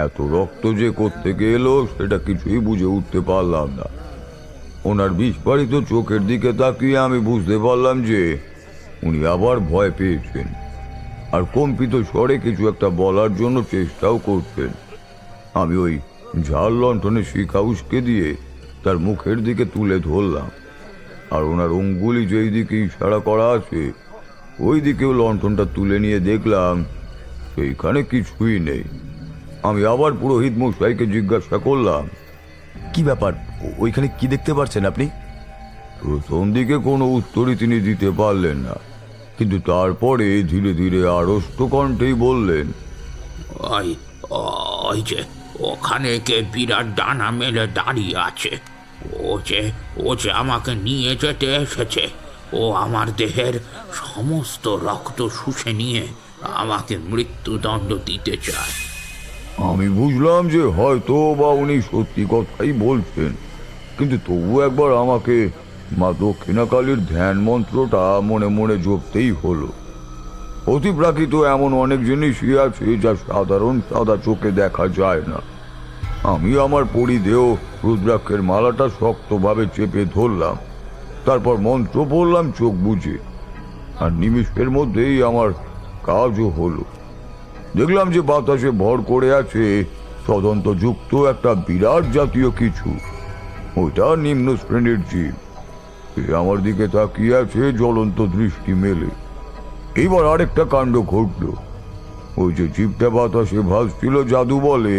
এত রক্ত যে কোত্থেকে এলো সেটা কিছুই বুঝে উঠতে পারলাম না। ওনার বিস্ফারিত চোখের দিকে তাকিয়ে আমি বুঝতে পারলাম যে উনি আবার ভয় পেয়েছেন আর কম্পিত স্বরে কিছু একটা বলার জন্য চেষ্টাও করছেন। আমি ওই ঝাল লণ্ঠনের শিখা উস্কে দিয়ে তার মুখের দিকে তুলে ধরলাম, আর ওনার অঙ্গুলি যেই দিকে ইশারা করা আছে ওই দিকেও লণ্ঠনটা তুলে নিয়ে দেখলাম সেইখানে কিছুই নেই। আমি আবার পুরোহিত মশাইকে জিজ্ঞাসা করলাম, কি ব্যাপার, ওইখানে কি দেখতে পাচ্ছেন আপনি? প্রথম দিকে কোনো উত্তরই তিনি দিতে পারলেন না, কিন্তু তারপরে ধীরে ধীরে আড়ষ্ট কণ্ঠেই বললেন, ওই ওই যে ওখানে কে বিরাট ডানা মেলে দাঁড়িয়ে আছে, ও যে আমাকে নিয়ে যেতে এসেছে। ও আমার দেহের সমস্ত রক্ত শুষে নিয়ে আমাকে মৃত্যুদণ্ড দিতে চায়। আমি বুঝলাম যে হয়তো বা উনি সত্যি কথাই বলছেন, কিন্তু তবু একবার আমাকে মা দক্ষিণাকালীর ধ্যান মন্ত্রটা মনে মনে জপতেই হলো। অতিপ্রাকৃত এমন অনেক জিনিসই আছে যা সাধারণ সাদা চোখে দেখা যায় না। আমি আমার পরিধেয় রুদ্রাক্ষের মালাটা শক্তভাবে চেপে ধরলাম, তারপর মন্ত্র পড়লাম চোখ বুজে, আর নিমিষের মধ্যেই আমার কাজও হলো। দেখলাম যে বাতাসে ভর করে আছে তদন্তযুক্ত একটা বিরাট জাতীয় কিছু। ওইটা নিম্ন শ্রেণীর জীব। সে আমার দিকে তাকিয়ে আছে জ্বলন্ত দৃষ্টি মেলে। এইবার আরেকটা কাণ্ড ঘটল। ওই যে জীবটা বাতাসে ভাসছিল জাদু বলে,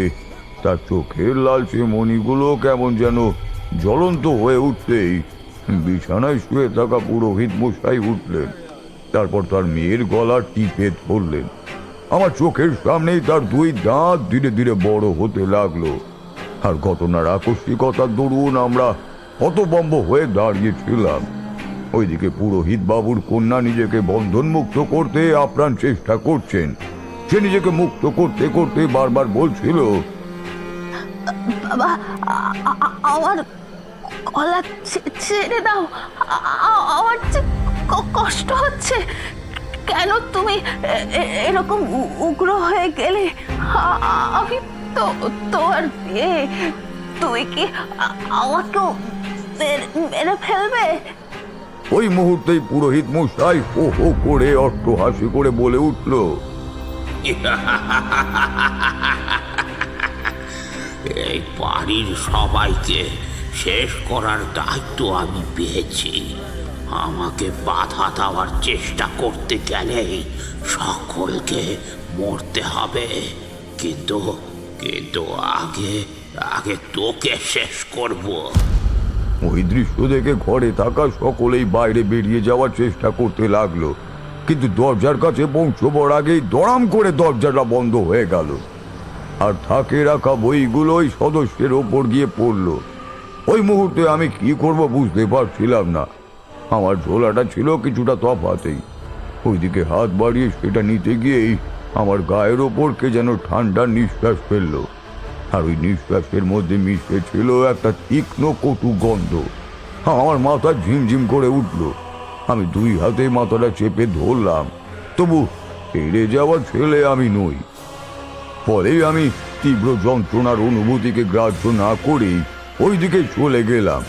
তার চোখের লালচে মণিগুলো কেমন যেন জ্বলন্ত হয়ে উঠতেই বিছানায় শুয়ে থাকা পুরোহিত মশাই উঠলেন। তারপর তার মেয়ের গলা টিপে ধরলেন। আমার চোখের সামনেই তার দুই দাঁত ধীরে ধীরে বড় হতে লাগলো। আর ঘটনার আকস্মিকতার দরুন আমরা হতভম্ব হয়ে দাঁড়িয়েছিলাম। ওইদিকে পুরোহিত বাবুর কন্যা নিজেকে বন্ধনমুক্ত করতে আপ্রাণ চেষ্টা করছেন। সে নিজেকে মুক্ত করতে করতে বারবার বলছিল, বাবা, আমার গলা ছেড়ে দাও, আমার যে কষ্ট হচ্ছে। কেন তুমি এরকম উগ্র হয়ে গেলে? আমি তো তোমার বিয়ে, তুমি কি আমাকেও মেরে ফেলবে? ওই মুহূর্তেই পুরোহিত মশাই হো হো করে অট্টহাসি করে বলে উঠল, এই বাড়ির সবাইকে শেষ করার দায়িত্ব আমি পেয়েছি। আমাকে বাধা দেওয়ার চেষ্টা করতে গেলেই সকলকে মরতে হবে, কিন্তু কিন্তু আগে আগে তোকে শেষ করব। ওই দৃশ্য দেখে ঘরে থাকা সকলেই বাইরে বেরিয়ে যাওয়ার চেষ্টা করতে লাগলো, কিন্তু দরজার কাছে পৌঁছবার আগেই দড়াম করে দরজাটা বন্ধ হয়ে গেল। আর থাকে রাখা বইগুলো ওই সদস্যের ওপর গিয়ে পড়ল। ওই মুহূর্তে আমি কি করব বুঝতে পারছিলাম না। আমার ঝোলাটা ছিল কিছুটা তফাতেই। ওইদিকে হাত বাড়িয়ে সেটা নিতে গিয়েই আমার গায়ের ওপর কে যেন ঠান্ডা নিঃশ্বাস ফেললো। আর ওই নিঃশ্বাসের মধ্যে মিশে ছিল একটা তীক্ষ্ণ কটু গন্ধ। আমার মাথা ঝিমঝিম করে উঠল। আমি দুই হাতে মাথাটা চেপে ধরলাম, তবু হেরে যাওয়ার ছেলে আমি নই। ফলেই আমি তীব্র যন্ত্রণার অনুভূতিকে গ্রাহ্য না করেই ওই দিকে চলে গেলাম।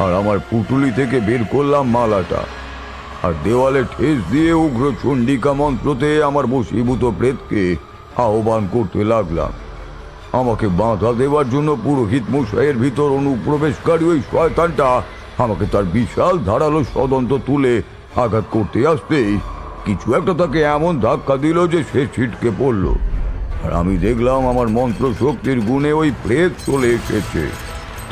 আর আমার পুটুলি থেকে বের করলাম মালাটা, আর দেওয়ালে ঠেস দিয়ে উগ্র চণ্ডিকা মন্ত্রতে আমার বশীভূত প্রেতকে আহ্বান করতে লাগলাম। আমাকে বাধা দেওয়ার জন্য পুরোহিত মশাইয়ের ভিতর অনুপ্রবেশকারী ওই শয়তানটা আমাকে তার বিশাল ধারালো সদন্ত তুলে আঘাত করতে আসতেই কিছু একটা তাকে এমন ধাক্কা দিল যে সে ছিটকে পড়ল। আর আমি দেখলাম আমার মন্ত্র শক্তির গুণে ওই প্রেত চলে এসেছে।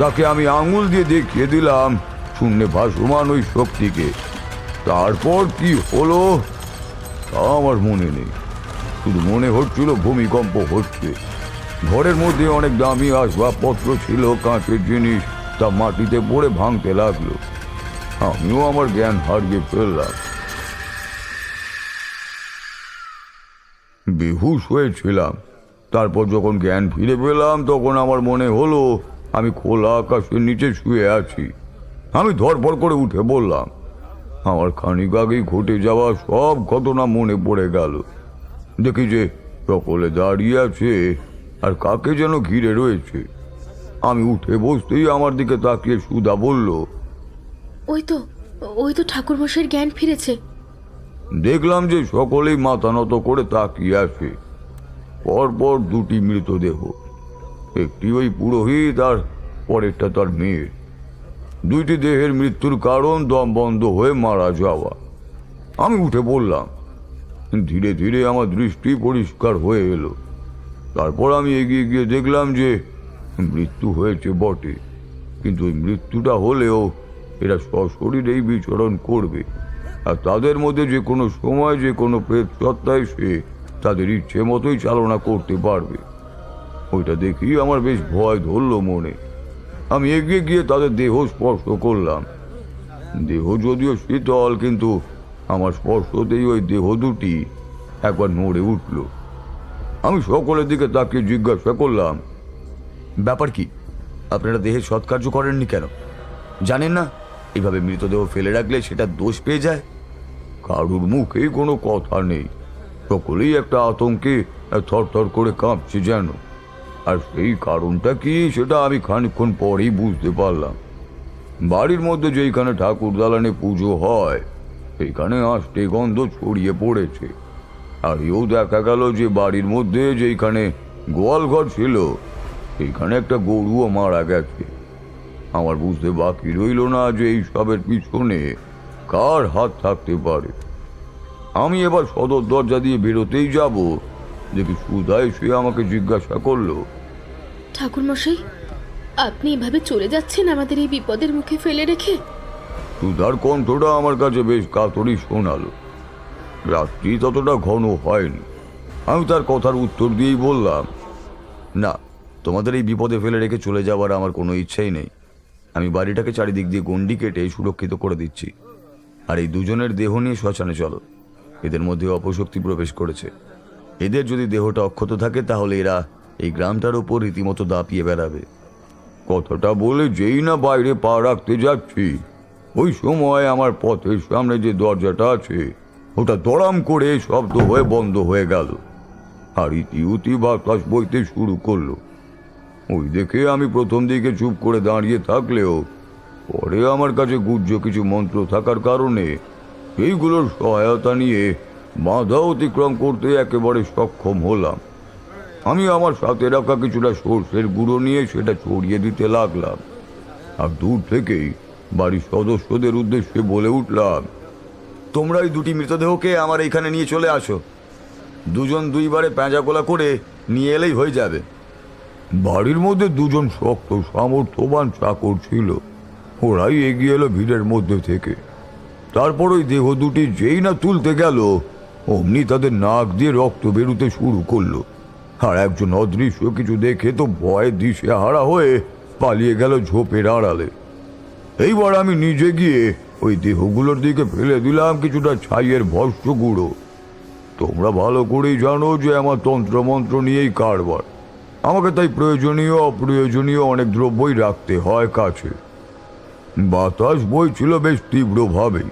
তাকে আমি আঙুল দিয়ে দেখিয়ে দিলাম শূন্যে ভাসমান ওই শক্তিকে। তারপর কি হলো তা আমার মনে নেই, শুধু মনে হচ্ছিল ভূমিকম্প হচ্ছে। ঘরের মধ্যে অনেক দামি আসবাবপত্র ছিল, কাঁচের জিনিস, তা মাটিতে পড়ে ভাঙতে লাগলো। আমিও আমার জ্ঞান হারিয়ে ফেললাম। বেহুশ হয়েছিলাম। তারপর যখন জ্ঞান ফিরে পেলাম তখন আমার মনে হলো আমি খোলা আকাশের নিচে শুয়ে আছি। আমি ধরপড় করে উঠে বললাম। আমার খানিক আগেই ঘটে যাওয়া সব ঘটনা মনে পড়ে গেল। দেখি যে সকলে দাঁড়িয়ে আছে আর কাকে যেন ঘিরে রয়েছে। আমি উঠে বসতেই আমার দিকে তাকিয়ে সুধা বলল, ওই তো ঠাকুরমশাইয়ের জ্ঞান ফিরেছে। দেখলাম যে সকলেই মাথা নত করে তাকিয়ে আছে। পরপর দুটি মৃতদেহ, একটি ওই পুরোহিত আর পরেরটা তার মেয়ের। দুইটি দেহের মৃত্যুর কারণ দম বন্ধ হয়ে মারা যাওয়া। আমি উঠে পড়লাম। ধীরে ধীরে আমার দৃষ্টি পরিষ্কার হয়ে এলো। তারপর আমি এগিয়ে গিয়ে দেখলাম যে মৃত্যু হয়েছে বটে, কিন্তু ওই মৃত্যুটা হলেও এরা সশরীরেই বিচরণ করবে। আর তাদের মধ্যে যে কোনো সময় যে কোনো প্রেত সত্তা এসে তাদের ইচ্ছে মতোই চালনা করতে পারবে। ওইটা দেখি আমার বেশ ভয় ধরল মনে। আমি এগিয়ে গিয়ে তাদের দেহ স্পর্শ করলাম। দেহ যদিও শীতল, কিন্তু আমার স্পর্শতেই ওই দেহ দুটি একবার নড়ে উঠল। আমি সকলের দিকে তাকিয়ে জিজ্ঞাসা করলাম, ব্যাপার কি? আপনারা দেহের সৎকার্য করেননি কেন? জানেন না এইভাবে মৃতদেহ ফেলে রাখলে সেটা দোষ পেয়ে যায়? কারুর মুখেই কোনো কথা নেই। সকলেই একটা আতঙ্কে থরথর করে কাঁপছে যেন। আর সেই কারণটা কি সেটা আমি খানিকক্ষণ পরেই বুঝতে পারলাম। বাড়ির মধ্যে যেইখানে ঠাকুর দালানে পুজো হয় সেইখানে আষ্টে গন্ধ ছড়িয়ে পড়েছে। আর এও দেখা গেল যে বাড়ির মধ্যে যেইখানে গোয়াল ঘর ছিল সেইখানে একটা গরুও মারা গেছে। আমার বুঝতে বাকি রইল না যে এই সবের পিছনে কার হাত থাকতে পারে। আমি এবার সদর দরজা দিয়ে বেরোতেই যাব, দেখি সুধা এসে আমাকে জিজ্ঞাসা করলো, ঠাকুরমশাই, আপনি এভাবে চলে যাচ্ছেন আমাদের এই বিপদের মুখে ফেলে রেখে? সুধার কণ্ঠটা আমার কাছে বেশ কাতরই শোনালো। রাত্রি ততটা ঘন হয়নি। আমি তার কথার উত্তর দিয়েই বললাম, না, তোমাদের এই বিপদে ফেলে রেখে চলে যাওয়ার আমার কোনো ইচ্ছাই নেই। আমি বাড়িটাকে চারিদিক দিয়ে গণ্ডি কেটে সুরক্ষিত করে দিচ্ছি। আর এই দুজনের দেহ নিয়ে শ্মশানে চলো। এদের মধ্যে অপশক্তি প্রবেশ করেছে। এদের যদি দেহটা অক্ষত থাকে তাহলে এরা এই গ্রামটার উপর রীতিমতো দাপিয়ে বেড়াবে। কথাটা বলে যেই না বাইরে পা রাখতে যাচ্ছি, ওই সময় আমার পথের সামনে যে দরজাটা আছে ওটা দড়াম করে শব্দ হয়ে বন্ধ হয়ে গেল। আর ইতিউতি বাতাস বইতে শুরু করলো। ওই দেখে আমি প্রথম দিকে চুপ করে দাঁড়িয়ে থাকলেও পরে আমার কাছে গুহ্য কিছু মন্ত্র থাকার কারণে এইগুলোর সহায়তা নিয়ে বাধা অতিক্রম করতে একেবারে সক্ষম হলাম। আমি আমার সাথে রাখা কিছুটা সর্ষের গুঁড়ো নিয়ে সেটা ছড়িয়ে দিতে লাগলাম। আর দূর থেকেই বাড়ির সদস্যদের উদ্দেশ্যে বলে উঠলাম, তোমরা ওই দুটি মৃতদেহকে আমার এইখানে নিয়ে চলে আসো। দুজন দুইবারে প্যাঁজাকোলা করে নিয়ে এলেই হয়ে যাবে। বাড়ির মধ্যে দুজন শক্ত সামর্থ্যবান চাকর ছিল। ওরাই এগিয়ে এলো ভিড়ের মধ্যে থেকে। তারপর ওই দেহ দুটি যেই না তুলতে গেল অমনি তাদের নাক দিয়ে রক্ত বেরোতে শুরু করলো। আর একজন অদৃশ্য কিছু দেখে তো ভয়ে দিশেহারা হয়ে পালিয়ে গেল ঝোপের আড়ালে। এইবার আমি নিজে গিয়ে ওই দেহগুলোর দিকে ফেলে দিলাম কিছুটা ছাইয়ের ভস্য গুঁড়ো। তোমরা ভালো করেই জানো যে আমার তন্ত্রমন্ত্র নিয়েই কারবার। আমাকে তাই প্রয়োজনীয় অপ্রয়োজনীয় অনেক দ্রব্যই রাখতে হয় কাছে। বাতাস বইছিল বেশ তীব্রভাবেই।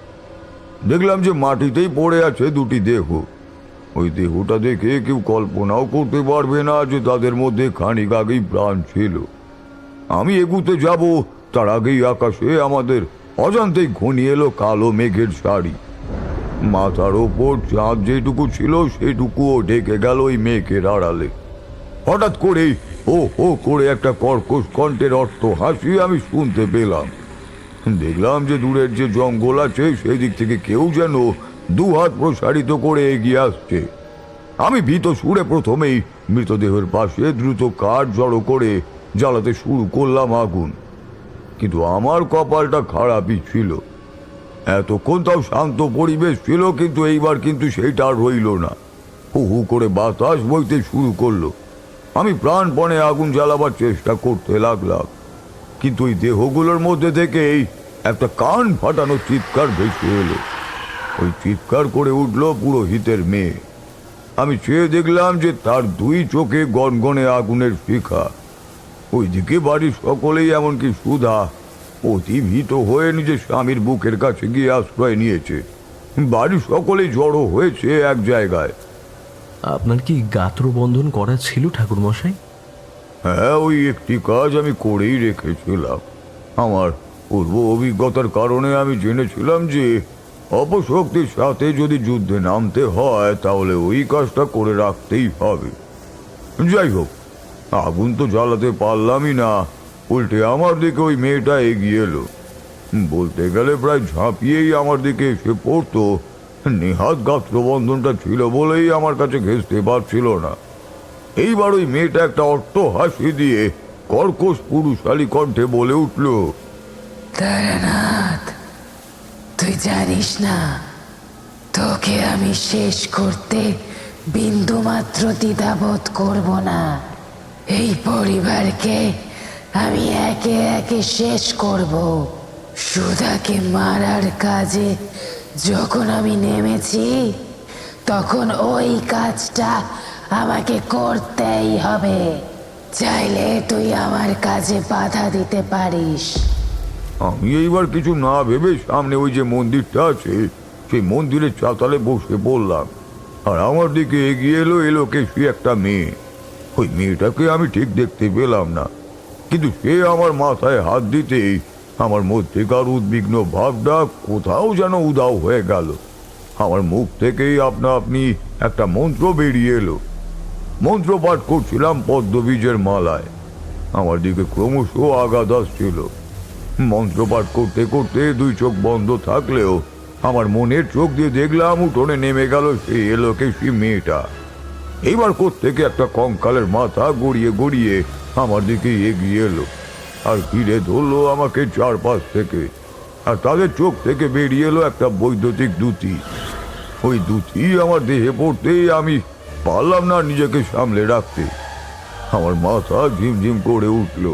দেখলাম যে মাটিতেই পড়ে আছে দুটি দেহ। ওই দেহটা দেখে কেউ কল্পনাও করতে পারবে না যে তাদের মধ্যে খানিক আগেই প্রাণ ছিল। আমি এগুতে যাব তার আগেই আকাশে আমাদের অজান্তেই ঘনিয়ে এলো কালো মেঘের সারি। মাথার ওপর চাঁদ যেটুকু ছিল সেটুকুও ঢেকে গেল ওই মেঘের আড়ালে। হঠাৎ করেই ও করে একটা কর্কশ কণ্ঠের অর্থ হাসি আমি শুনতে পেলাম। দেখলাম যে দূরের যে জঙ্গল আছে সেই দিক থেকে কেউ যেন দুহাত প্রসারিত করে এগিয়ে আসছে। আমি ভীত সুরে প্রথমেই মৃতদেহের পাশে দ্রুত কাঠ জড়ো করে জ্বালাতে শুরু করলাম আগুন। কিন্তু আমার কপালটা খারাপই ছিল। এতক্ষণ তাও শান্ত পরিবেশ ছিল, কিন্তু এইবার কিন্তু সেইটা আর রইল না। হু হু করে বাতাস বইতে শুরু করলো। আমি প্রাণপণে আগুন জ্বালাবার চেষ্টা করতে লাগলাম, কিন্তু ওই দেহগুলোর মধ্যে থেকেই একটা কান ফাটানো চিৎকার ভেসে এলো। ওই চিৎকার করে উঠল পুরোহিতের মেয়ে। আমি চেয়ে দেখলাম যে তার দুই চোখে গনগনে আগুনের শিখা। ওইদিকে বাড়ির সকলেই, এমনকি সুধা, অতি ভীত হয়ে নিজের স্বামীর বুকের কাছে গিয়ে আশ্রয় নিয়েছে। বাড়ির সকলেই জড়ো হয়েছে এক জায়গায়। আপনার কি গাত্রবন্ধন করা ছিল ঠাকুরমশাই? হ্যাঁ, ওই একটি কাজ আমি করেই রেখেছিলাম। আমার পূর্ব অভিজ্ঞতার কারণে আমি জেনেছিলাম যে অপশক্তির সাথে যদি যুদ্ধে নামতে হয় তাহলে ওই কাজটা করে রাখতেই হবে। যাই হোক, আগুন তো জ্বালাতে পারলামই না, উল্টে আমার দিকে ওই মেয়েটা এগিয়ে এলো। বলতে গেলে প্রায় ঝাঁপিয়েই আমার দিকে এসে পড়তো। নেহাত গাত্রবন্ধনটা ছিল বলেই আমার কাছে ঘেঁষতে পারছিল না। এইবার ওই মেয়েটা একটা অট্ট হাসি দিয়ে কর্কশ পুরুষালী কণ্ঠে বলে উঠল, তারানাথ, তুই জানিস না তোকে আমি শেষ করতে বিন্দু মাত্র দ্বিধাবোধ করব না। এই পরিবারকে আমি একে একে শেষ করব। সুধাকে মারার কাজে যখন আমি নেমেছি তখন ওই কাজটা আমাকে করতেই হবে। চাইলে তুই আমার কাজে বাধা দিতে পারিস। আমি এইবার কিছু না ভেবে সামনে ওই যে মন্দিরটা আছে সেই মন্দিরের চাতালে বসে পড়লাম। আর আমার দিকে এগিয়ে এলো এলোকেশী একটা মেয়ে। ওই মেয়েটাকে আমি ঠিক দেখতে পেলাম না, কিন্তু সে আমার মাথায় হাত দিতেই আমার মধ্যেকার উদ্বিগ্ন ভাবটা কোথাও যেন উধাও হয়ে গেল। আমার মুখ থেকেই আপনা আপনি একটা মন্ত্র বেরিয়ে এলো। মন্ত্র পাঠ করছিলাম পদ্মবীজের মালায়। আমার দিকে ক্রমশ আঘাত আসছিল। মন্ত্র পাঠ করতে করতে দুই চোখ বন্ধ থাকলেও আমার মনের চোখ দিয়ে দেখলাম উঠোনে নেমে গেল সেই এলোকেশী মেয়েটা। এইবার কোত্থেকে একটা কঙ্কালের মাথা গড়িয়ে গড়িয়ে আমার দিকে এগিয়ে এলো আর ঘিরে ধরলো আমাকে চারপাশ থেকে। আর তাদের চোখ থেকে বেরিয়ে এলো একটা বৈদ্যুতিক দ্যুতি। ওই দ্যুতি আমার দেহে পড়তেই আমি পারলাম না নিজেকে সামলে রাখতে। আমার মাথা ঝিমঝিম করে উঠল,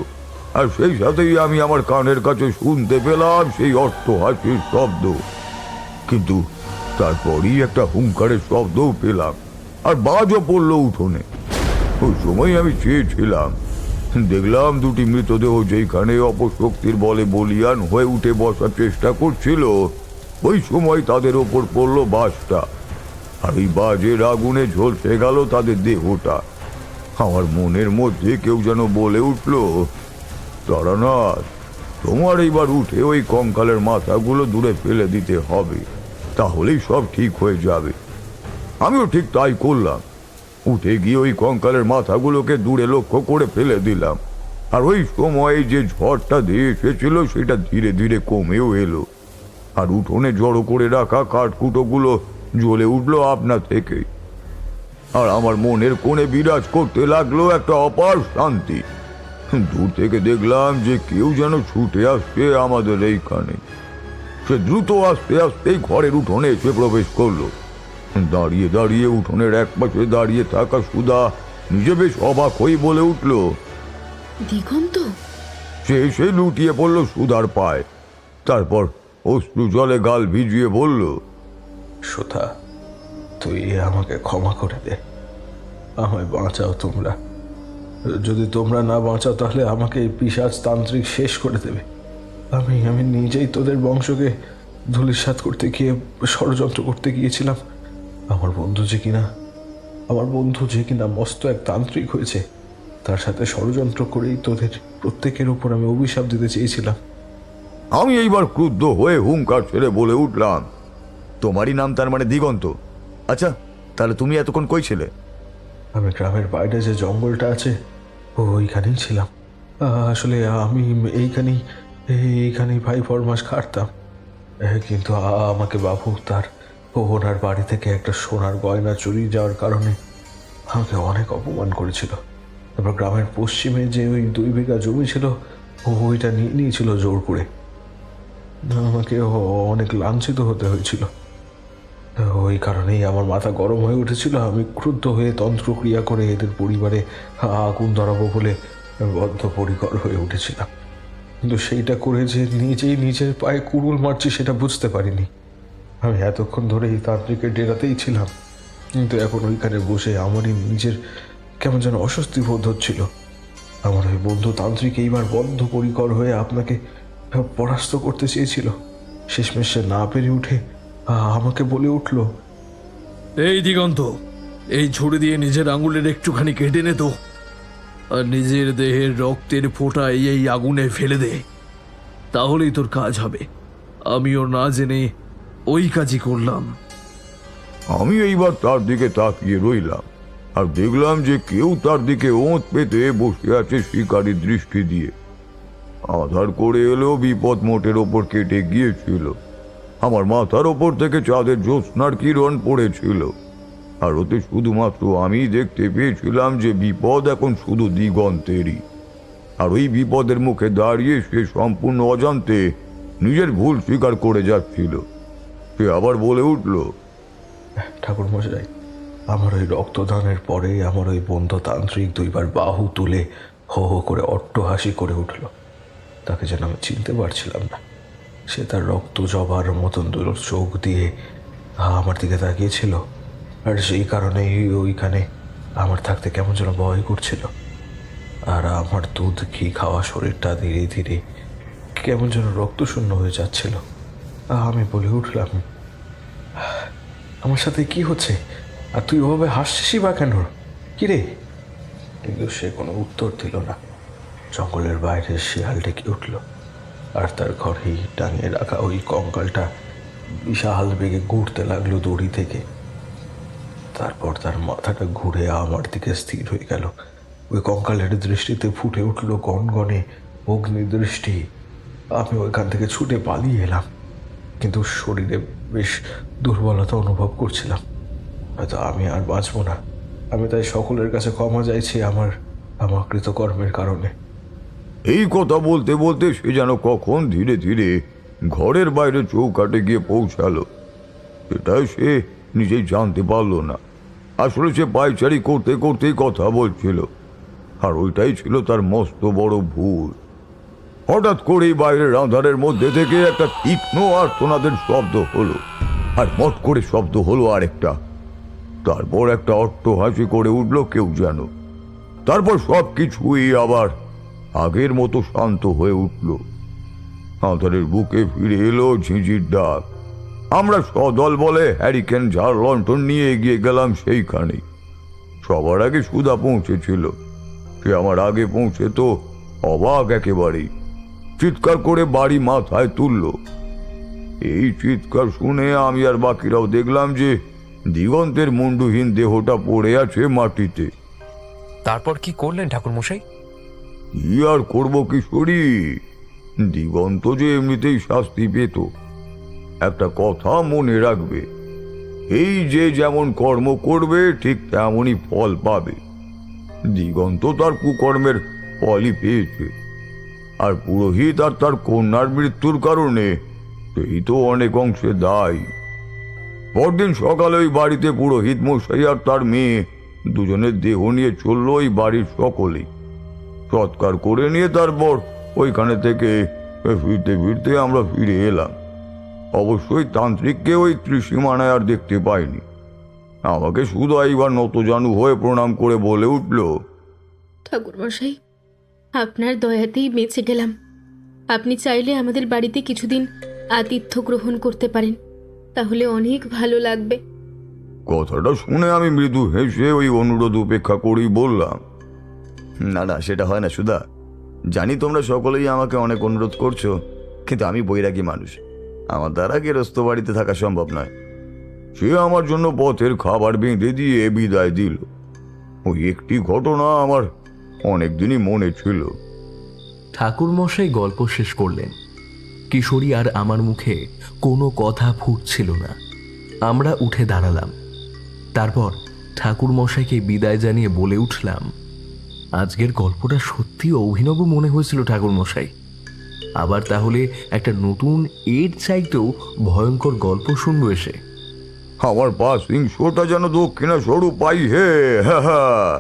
আর সেই সাথেই আমি আমার কানের কাছে শুনতে পেলাম সেই অট্টহাসির শব্দ। কিন্তু তারপরই একটা হুঙ্কারের শব্দও পেলাম, আর বাজও পড়লো উঠোনে। ওই সময় আমি চেয়েছিলাম, দেখলাম দুটি মৃতদেহ যেখানে অপশক্তির বলে বলিয়ান হয়ে উঠে বসার চেষ্টা করছিল, ওই সময় তাদের ওপর পড়লো বাসটা, আর এই বাজের আগুনে ঝলসে গেল তাদের দেহটা। আমার মনের মধ্যে কেউ যেন বলে উঠল, তারানাথ, তোমার এইবার উঠে ওই কঙ্কালের মাথাগুলো দূরে ফেলে দিতে হবে, তাহলেই সব ঠিক হয়ে যাবে। আমিও ঠিক তাই করলাম। উঠে গিয়ে ওই কঙ্কালের মাথাগুলোকে দূরে লক্ষ্য করে ফেলে দিলাম। আর ওই সময় যে ঝড়টা দিয়ে এসেছিল সেটা ধীরে ধীরে কমেও এলো, আর উঠোনে জড়ো করে রাখা কাঠকুটোগুলো জ্বলে উঠলো আপনা থেকেই। আর আমার মনের কোণে বিরাজ করতে লাগলো একটা অপার শান্তি। দূর থেকে দেখলাম যে কেউ যেন ছুটে আসছে আমাদের এইখানে। সে দ্রুত আস্তে আস্তেই ঘরের উঠোনে এসে প্রবেশ করলো। দাঁড়িয়ে দাঁড়িয়ে উঠোনের এক পাশে দাঁড়িয়ে থাকা সুধা নিজে বেশ অবাক হয়ে বলে উঠল। দিগন্ত? সে এসে লুটিয়ে পড়ল সুধার পায়, তারপর অশ্রু জলে গাল ভিজিয়ে বলল, সুধা, তুই আমাকে ক্ষমা করে দে, আমায় বাঁচাও তোমরা। যদি তোমরা না বাঁচাও তাহলে আমাকে এই পিশাচ তান্ত্রিক শেষ করে দেবে। আমি নিজেই তোদের বংশকে ধূলিসাৎ করতে গিয়ে ষড়যন্ত্র করতে গিয়েছিলাম। আমার বন্ধু যে কিনা মস্ত এক তান্ত্রিক হয়েছে, তার সাথে ষড়যন্ত্র করেই তোদের প্রত্যেকের উপর আমি অভিশাপ দিতে চেয়েছিলাম। আমি এইবার ক্রুদ্ধ হয়ে হুঙ্কার ছেড়ে বলে উঠলাম, তোমারই নাম তার মানে দিগন্ত? আচ্ছা, তাহলে তুমি এতক্ষণ কই ছিলে? আমি গ্রামের বাইরে যে জঙ্গলটা আছে ওইখানেই ছিলাম। আসলে আমি এইখানেই ভাই ফরমাস খাটতাম। কিন্তু আমাকে বাবু ওনার বাড়ি থেকে একটা সোনার গয়না চুরি যাওয়ার কারণে আমাকে অনেক অপমান করেছিল। তারপর গ্রামের পশ্চিমে যে ওই 2 বিঘা জমি ছিল ওইটা নিয়েছিল জোর করে। আমাকে অনেক লাঞ্ছিত হতে হয়েছিল। ওই কারণেই আমার মাথা গরম হয়ে উঠেছিল। আমি ক্রুদ্ধ হয়ে তন্ত্রক্রিয়া করে এদের পরিবারে আগুন ধরাবো বলে বদ্ধপরিকর হয়ে উঠেছিলাম। কিন্তু সেইটা করে যে নিজেই নিজের পায়ে কুড়ুল মারছি সেটা বুঝতে পারিনি। আমি এতক্ষণ ধরে এই তান্ত্রিকের ডেরাতেই ছিলাম, কিন্তু এখন ওইখানে বসে আমারই নিজের কেমন যেন অস্বস্তি বোধ হচ্ছিল। আমার ওই বন্ধু তান্ত্রিক এইবার বদ্ধপরিকর হয়ে আপনাকে পরাস্ত করতে চেয়েছিল। শেষমেশ সে না পেরে উঠে আমাকে বলে উঠল, এই দিগন্ত, এই ছুরি দিয়ে নিজের আঙুলের একটুখানি কেটে নে তো, আর নিজের দেহের রক্তের ফোঁটা এই আগুনে ফেলে দে, তাহলেই তোর কাজ হবে। আমিও না জেনে ওই কাজই করলাম। আমি এইবার তার দিকে তাকিয়ে রইলাম, আর দেখলাম যে কেউ তার দিকে ওঁত পেতে বসে আছে শিকারীর দৃষ্টি দিয়ে। আধার করে এলেও বিপদ মোটের ওপর কেটে গিয়েছিল। আমার মাথার ওপর থেকে চাঁদের জ্যোৎস্নার কিরণ পড়েছিল, আর ওতে শুধুমাত্র আমি দেখতে পেয়েছিলাম যে বিপদ এখন শুধু দিগন্তেরই। আর ওই বিপদের মুখে দাঁড়িয়ে সে সম্পূর্ণ অজান্তে নিজের ভুল স্বীকার করে যাচ্ছিল। সে আবার বলে উঠল, ঠাকুর মশাই, আমার ওই রক্তদানের পরে আমার ওই বন্ধু তান্ত্রিক 2 বার বাহু তুলে হো হো করে অট্টহাসি করে উঠল। তাকে যেন আমি চিনতে পারছিলাম না। সে তার রক্ত জবার মতন চোখ দিয়ে আমার দিকে তাকিয়েছিল, আর সেই কারণেই ওইখানে আমার থাকতে কেমন যেন ভয় করছিল। আর আমার দুধ ঘি খাওয়া শরীরটা ধীরে ধীরে কেমন যেন রক্তশূন্য হয়ে যাচ্ছিল। আমি বলে উঠলাম, আমার সাথে কি হচ্ছে? আর তুই ওভাবে হাসছিসই বা কেন? কিরে? কিন্তু সে কোনো উত্তর দিল না। জঙ্গলের বাইরে শিয়াল ডেকে উঠল, আর তার ঘরেই টাঙিয়ে রাখা ওই কঙ্কালটা বিশাল বেগে ঘুরতে লাগলো দড়ি থেকে। তারপর তার মাথাটা ঘুরে আমার দিকে স্থির হয়ে গেল। ওই কঙ্কালের দৃষ্টিতে ফুটে উঠল গনগনে অগ্নিদৃষ্টি। আমি ওইখান থেকে ছুটে পালিয়ে এলাম, কিন্তু শরীরে বেশ দুর্বলতা অনুভব করছিলাম। হয়তো আমি আর বাঁচব না। আমি তাই সকলের কাছে ক্ষমা চাইছি আমার কৃতকর্মের কারণে। এই কথা বলতে বলতে সে যেন কখন ধীরে ধীরে ঘরের বাইরে চৌকাটে গিয়ে পৌঁছালো, সেটাই সে নিজেই জানতে পারলো না। আসলে সে পায়চারি করতে করতেই কথা বলছিল, আর ওইটাই ছিল তার মস্ত বড় ভুল। হঠাৎ করেই বাইরের আঁধারের মধ্যে থেকে একটা তীক্ষ্ণ আর্তনাদের শব্দ হলো, আর মট করে শব্দ হলো আরেকটা। তারপর একটা অট্টহাসি করে উঠল কেউ যেন। তারপর সব কিছুই আবার আগের মতো শান্ত হয়ে উঠল। আঁধারের বুকে ফিরে এলো ঝিঁঝির ডাক। আমরা সদল বলে হ্যারিকেন ঝাড় লণ্ঠন নিয়ে এগিয়ে গেলাম সেইখানেই। সবার আগে সুধা পৌঁছেছিল। সে আমার আগে পৌঁছে তো অবাক একেবারেই, চিৎকার করে বাড়ি মাথায় তুলল। এই চিৎকার শুনে আমি আর বাকিরাও দেখলাম যে দিগন্তের মুন্ডুহীন দেহটা পড়ে আছে মাটিতে। তারপর কি করলেন ঠাকুরমশাই? কি আর করবো কিশোরী, দিগন্ত যে এমনিতেই শাস্তি পেত। একটা কথা মনে রাখবে, এই যে যেমন কর্ম করবে ঠিক তেমনই ফল পাবে। দিগন্ত তার কুকর্মের ফলই পেয়েছে, আর পুরোহিত আর তার কন্যার মৃত্যুর কারণে সেই তো অনেক অংশে দায়ী। পরদিন সকালে ওই বাড়িতে পুরোহিত মশাই আর তার মেয়ে দুজনের দেহ নিয়ে চলল ওই বাড়ির সকলেই। সৎকার করে নিয়ে তারপর ওইখানে থেকে ফিরতে ফিরতে আমরা ফিরে এলাম। অবশ্যই তান্ত্রিককে ওই ত্রিসীমানায় আর দেখতে পাইনি। আমাকে শুধু এইবার নতজানু হয়ে প্রণাম করে বলে উঠল, ঠাকুরমশাই, আপনার দয়াতেই বেঁচে গেলাম। আপনি চাইলে আমাদের বাড়িতে কিছুদিন আতিথ্য গ্রহণ করতে পারেন, তাহলে অনেক ভালো লাগবে। কথাটা শুনে আমি মৃদু হেসে ওই অনুরোধ উপেক্ষা করেই বললাম, না না, সেটা হয় না সুধা। জানি তোমরা সকলেই আমাকে অনেক অনুরোধ করছো, কিন্তু আমি বৈরাগী মানুষ, আমার দ্বারা গেরস্ত বাড়িতে থাকা সম্ভব নয়। সে আমার জন্য পথের খাবার বেঁধে দিয়ে বিদায় দিল। ওই একটি ঘটনা আমার অনেকদিনই মনে ছিল। ঠাকুরমশাই গল্প শেষ করলেন। কিশোরী আর আমার মুখে কোনো কথা ফুটছিল না। আমরা উঠে দাঁড়ালাম। তারপর ঠাকুরমশাইকে বিদায় জানিয়ে বলে উঠলাম, আজকের গল্পটা সত্যি অভিনব মনে হয়েছিল ঠাকুরমশাই। আবার তাহলে একটা নতুন এর চাইতেও ভয়ঙ্কর গল্প শুনবো এসে। আমার পাসিং শোটা যেন দক্ষিণা স্বরূপ পাই হে। হ্যাঁ।